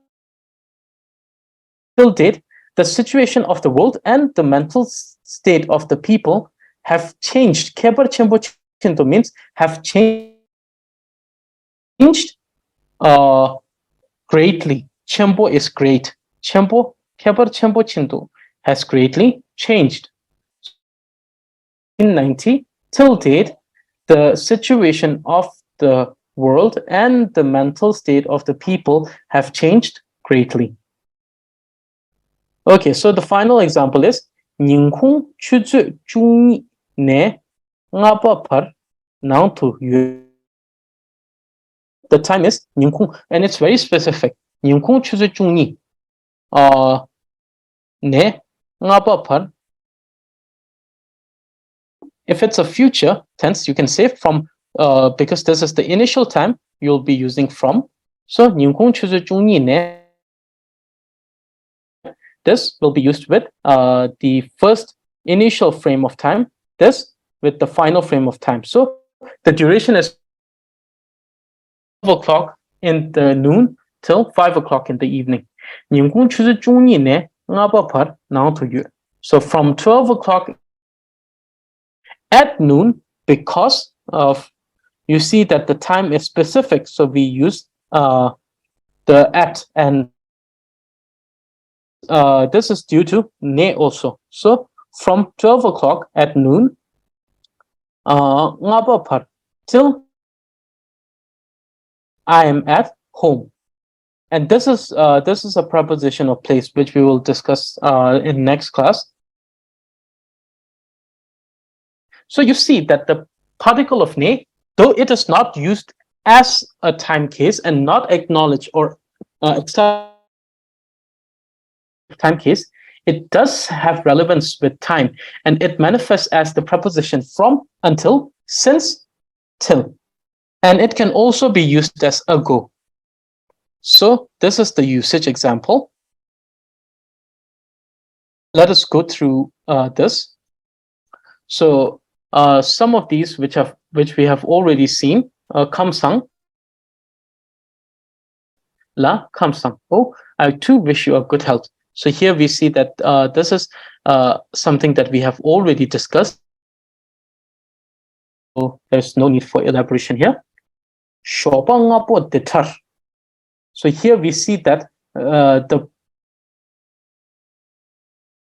till date, the situation of the world and the mental state of the people have changed. Kepar chenpo chintu means have changed greatly. Chenpo is great. Chenpo, kepar chenpo chintu has greatly changed. In 1990 till date, the situation of the world and the mental state of the people have changed greatly. Okay, so the final example is Ninghung chuzu zhungyi ne ngapa par nang tu yu. The time is Ninghung, and it's very specific. Ninghung chuzu zhungyi ne ngapa par. If it's a future tense, you can say from, because this is the initial time, you'll be using from. So Ninghung chuzu zhungyi ne. This will be used with the first initial frame of time, this with the final frame of time. So the duration is 12 o'clock in the noon till 5 o'clock in the evening. So from 12 o'clock at noon, because of, you see that the time is specific, so we use the at, and this is due to ne also. So from 12 o'clock at noon till I am at home. And this is a preposition of place, which we will discuss in next class. So you see that the particle of ne, though it is not used as a time case and not acknowledged or time case, it does have relevance with time, and it manifests as the preposition from, until, since, till. And it can also be used as ago. So this is the usage example. Let us go through this. So some of these which we have already seen, kamsang, la kamsang. Oh, I too wish you a good health. So here we see that this is something that we have already discussed. So there's no need for elaboration here. Shopangapo detar. So here we see that the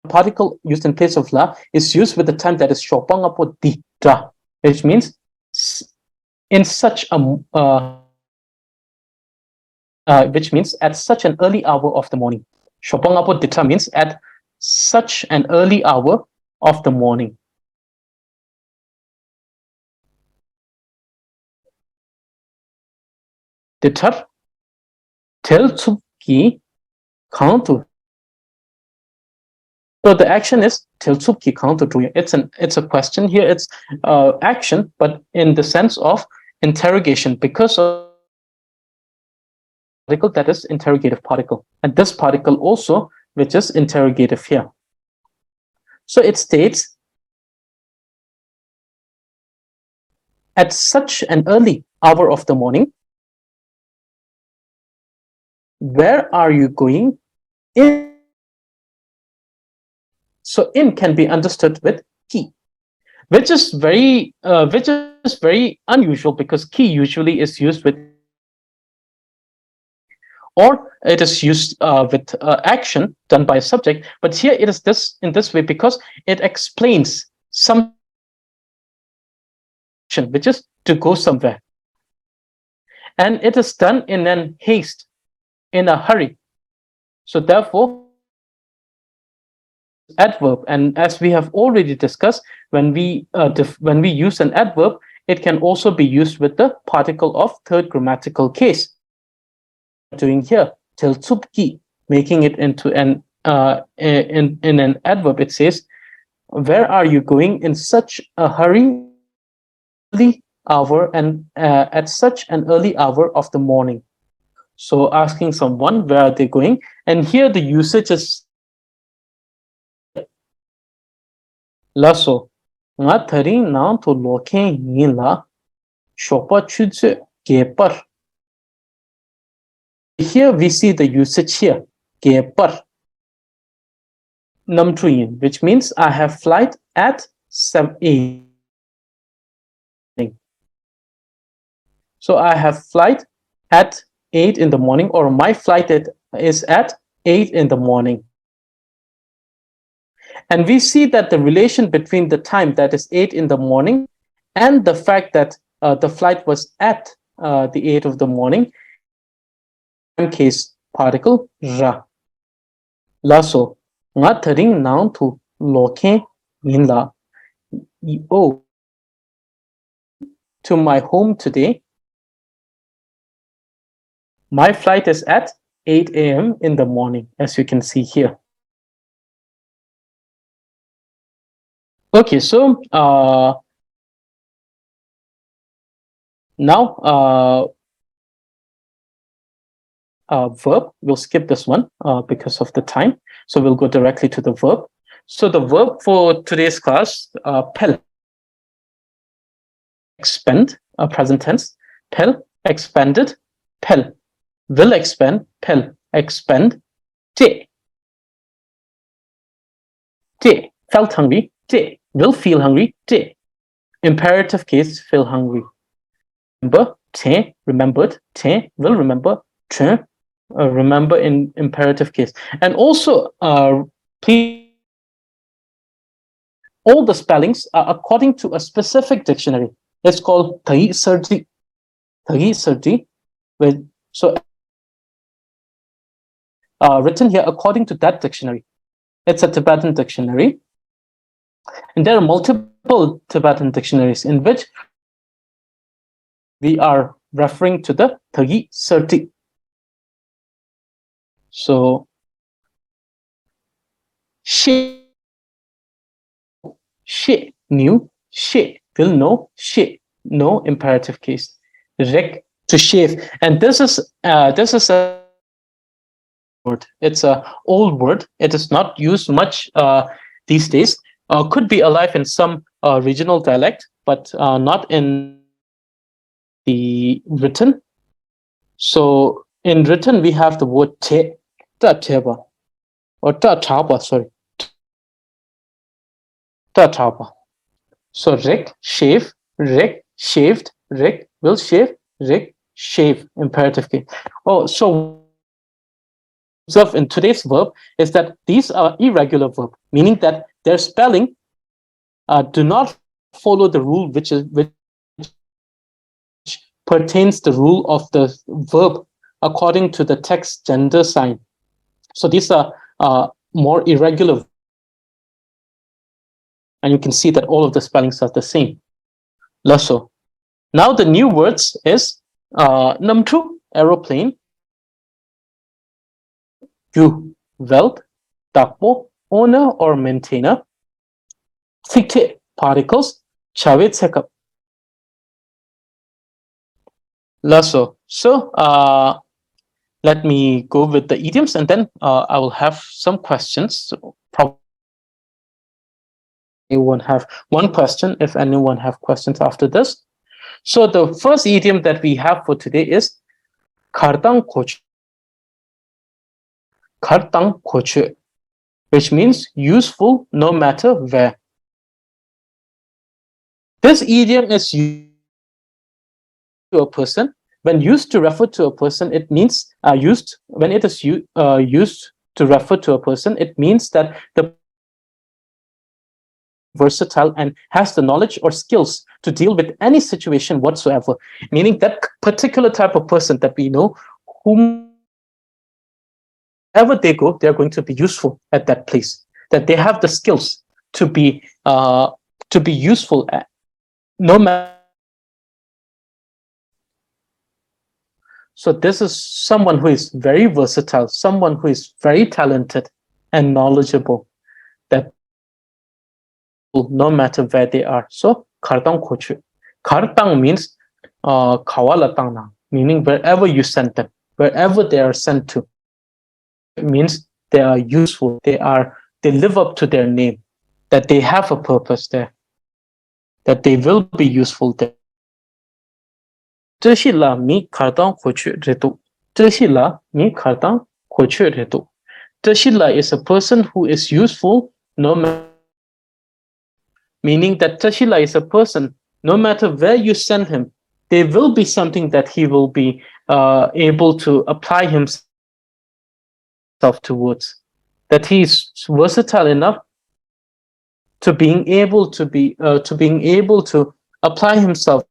particle used in place of la is used with the time that is shopangapo dita, which means in such a which means at such an early hour of the morning. Shopangapo dita means at such an early hour of the morning. Ditar tel tsupki kantu. So the action is tel tsupki kantu tuya. It's a question here. It's action, but in the sense of interrogation, because of particle that is interrogative particle, and this particle also which is interrogative here. So it states at such an early hour of the morning, where are you going? In. So in can be understood with ki, which is very unusual, because ki usually is used with, or it is used with action done by a subject, but here it is this in this way because it explains some action, which is to go somewhere, and it is done in an haste, in a hurry. So therefore adverb, and as we have already discussed, when we use an adverb, it can also be used with the particle of third grammatical case. Doing here till tsupki, making it into an in an adverb. It says, where are you going in such a hurry, early hour, and at such an early hour of the morning. So asking someone where are they going, and here the usage is laso nga thari na to loke ni la shopa chudze gepar. Here we see the usage here, gepar namtruyin, which means I have flight at 7 a.m. So I have flight at 8 in the morning, or my flight is at 8 in the morning. And we see that the relation between the time that is 8 in the morning and the fact that the flight was at the 8 of the morning, case particle ra. Laso nga tharing naung thu loke yin la. Oh, to my home today. My flight is at 8 a.m. in the morning, as you can see here. Okay, so now verb, we'll skip this one because of the time. So we'll go directly to the verb. So the verb for today's class, pel, expand, present tense, pel, expanded, pel, will expand, pel, expand, te, felt hungry, te, will feel hungry, te, imperative case, feel hungry. Remember, te, remembered, te, will remember, te, remember in imperative case. And also, please, all the spellings are according to a specific dictionary. It's called Thagi Sarji. Thagi Sarji. So written here according to that dictionary. It's a Tibetan dictionary. And there are multiple Tibetan dictionaries in which we are referring to the Thagi Sarji. So, she, knew, she, will know, she, no imperative case. Rek, to shave. And this is a word. It's a old word. It is not used much these days. Could be alive in some regional dialect, but not in the written. So in written, we have the word te, ta teba, or ta chaba, sorry, ta chaba. So Rick, shave, Rick, shaved, Rick will shave, Rick, shave, imperative case. Oh, so observe in today's verb is that these are irregular verb, meaning that their spelling do not follow the rule which pertains the rule of the verb according to the text gender sign. So these are more irregular, and you can see that all of the spellings are the same. Lasso. Now the new words is numtru, aeroplane, you, wealth, takpo, owner or maintainer, fikte, particles, chavet sekap. Lasso. So let me go with the idioms, and then I will have some questions. So probably anyone have one question if anyone have questions after this. So the first idiom that we have for today is kartang kochu. Kartang kochu, which means useful no matter where. This idiom is used to a person. When used to refer to a person, it means when it is used to refer to a person, it means that the versatile and has the knowledge or skills to deal with any situation whatsoever, meaning that particular type of person that we know, whomever they go, they're going to be useful at that place, that they have the skills to be useful at, no matter. So this is someone who is very versatile, someone who is very talented and knowledgeable, that no matter where they are. So kartang kochu. Kartang means kawalatang, meaning wherever you send them, wherever they are sent to. It means they are useful, they live up to their name, that they have a purpose there, that they will be useful there. 这是啦米卡当过去热度，这是啦米卡当过去热度。这是啦 is a person who is useful no matter, meaning that Tashila is a person, no matter where you send him, there will be something that he will be able to apply himself towards. That he is versatile enough to being able to apply himself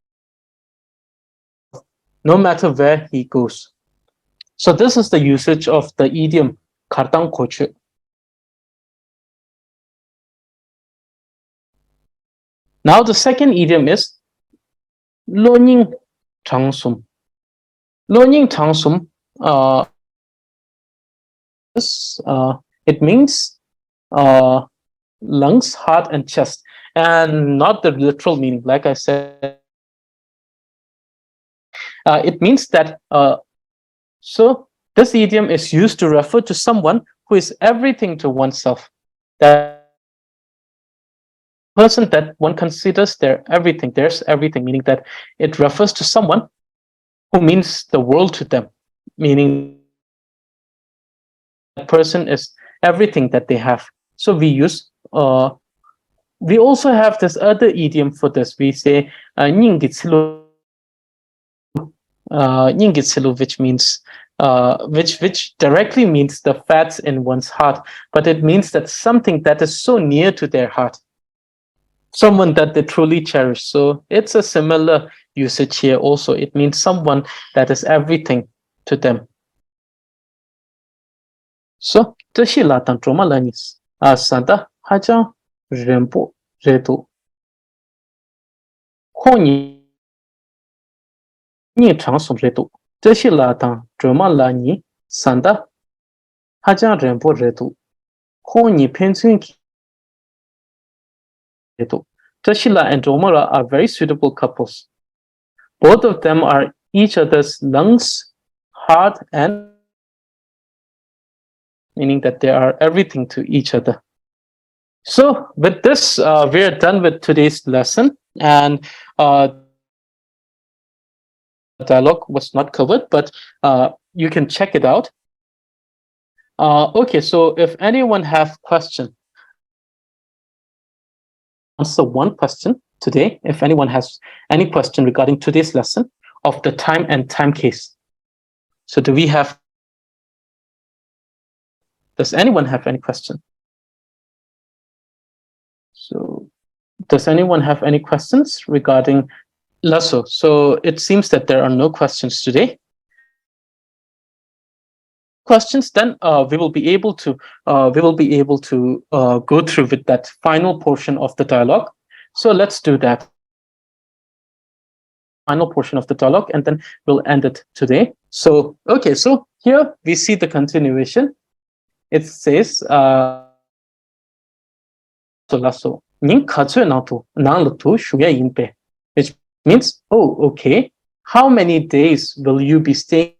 no matter where he goes. So this is the usage of the idiom kartang kochu. Now the second idiom is loning changsum. Loning changsum it means lungs, heart, and chest, and not the literal meaning. Like I said, it means that so this idiom is used to refer to someone who is everything to oneself. That person that one considers their everything, there's everything, meaning that it refers to someone who means the world to them, meaning that person is everything that they have. So we use we also have this other idiom for this. We say nyingitsilo, which means which directly means the fats in one's heart, but it means that something that is so near to their heart, someone that they truly cherish. So it's a similar usage here also. It means someone that is everything to them. So tashi la tang troma lanis asada haja rempo reto honi ni changsum reto tashi la tang troma lani sanda haja rempo reto honi pensun reto. Tashila and Domara are very suitable couples. Both of them are each other's lungs, heart, and meaning that they are everything to each other. So with this, we're done with today's lesson, and dialogue was not covered, but you can check it out. Okay, so if anyone have question, answer one question today. If anyone has any question regarding today's lesson of the time and time case. So does anyone have any question? So does anyone have any questions regarding Lasso? So it seems that there are no questions today. Questions, then we will be able to go through with that final portion of the dialogue. So let's do that final portion of the dialogue, and then we'll end it today. So okay, so here we see the continuation. It says lasso which means, oh, okay, how many days will you be staying?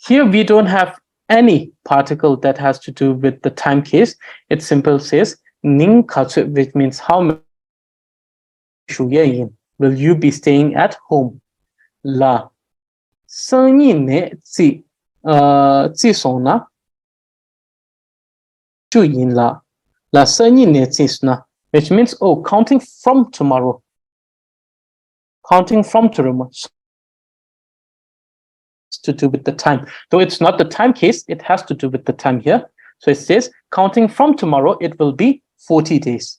Here we don't have any particle that has to do with the time case. It simply says ning katsu, which means how many will you be staying at home? La sanyi ne zi song na shu yin la sanyi ne zi na, which means, oh, counting from tomorrow. Counting from tomorrow. To do with the time, though it's not the time case, it has to do with the time here. So it says counting from tomorrow, it will be 40 days.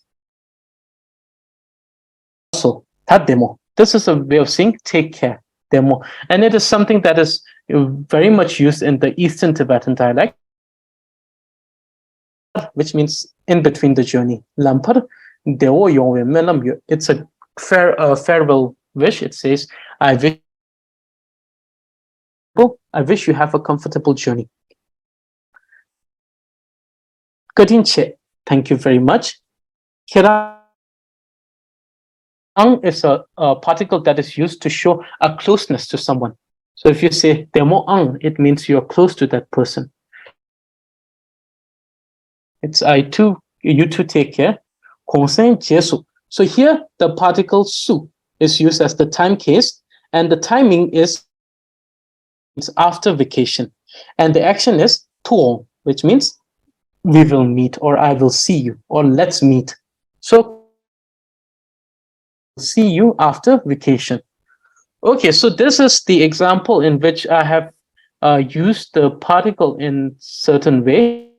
So that demo, this is a way of saying take care, demo, and it is something that is very much used in the Eastern Tibetan dialect, which means in between the journey. It's a farewell wish. It says, I wish you have a comfortable journey. Kadinche, thank you very much. Kirang is a particle that is used to show a closeness to someone. So if you say demo ang, it means you're close to that person. It's you too take care. Konsen jesu. So here the particle su is used as the time case, and the timing is after vacation, and the action is tuong, which means we will meet, or I will see you, or let's meet. So see you after vacation. Okay, so this is the example in which I have used the particle in certain way.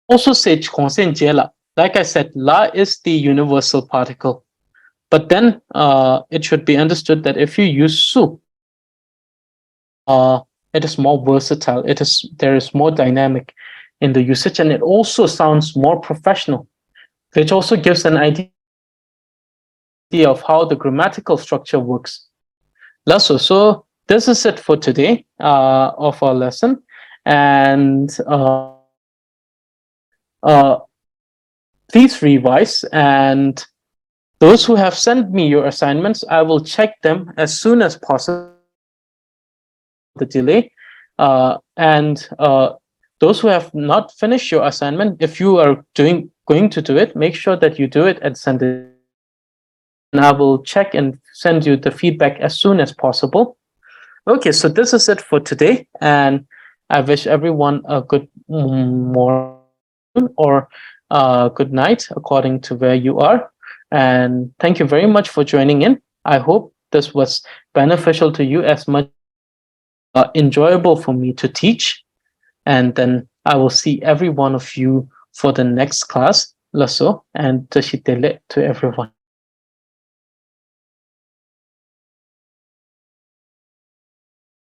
Also say konsen jela. Like I said, la is the universal particle, but then it should be understood that if you use su, it is more versatile. There is more dynamic in the usage, and it also sounds more professional, which also gives an idea of how the grammatical structure works. Lasso. So this is it for today of our lesson, and please revise. And those who have sent me your assignments, I will check them as soon as possible. The delay, and those who have not finished your assignment, if you are going to do it, make sure that you do it and send it, and I will check and send you the feedback as soon as possible. Okay, so this is it for today, and I wish everyone a good morning or good night according to where you are, and thank you very much for joining in. I hope this was beneficial to you as much enjoyable for me to teach, and then I will see every one of you for the next class. Lasso and tashitele to everyone.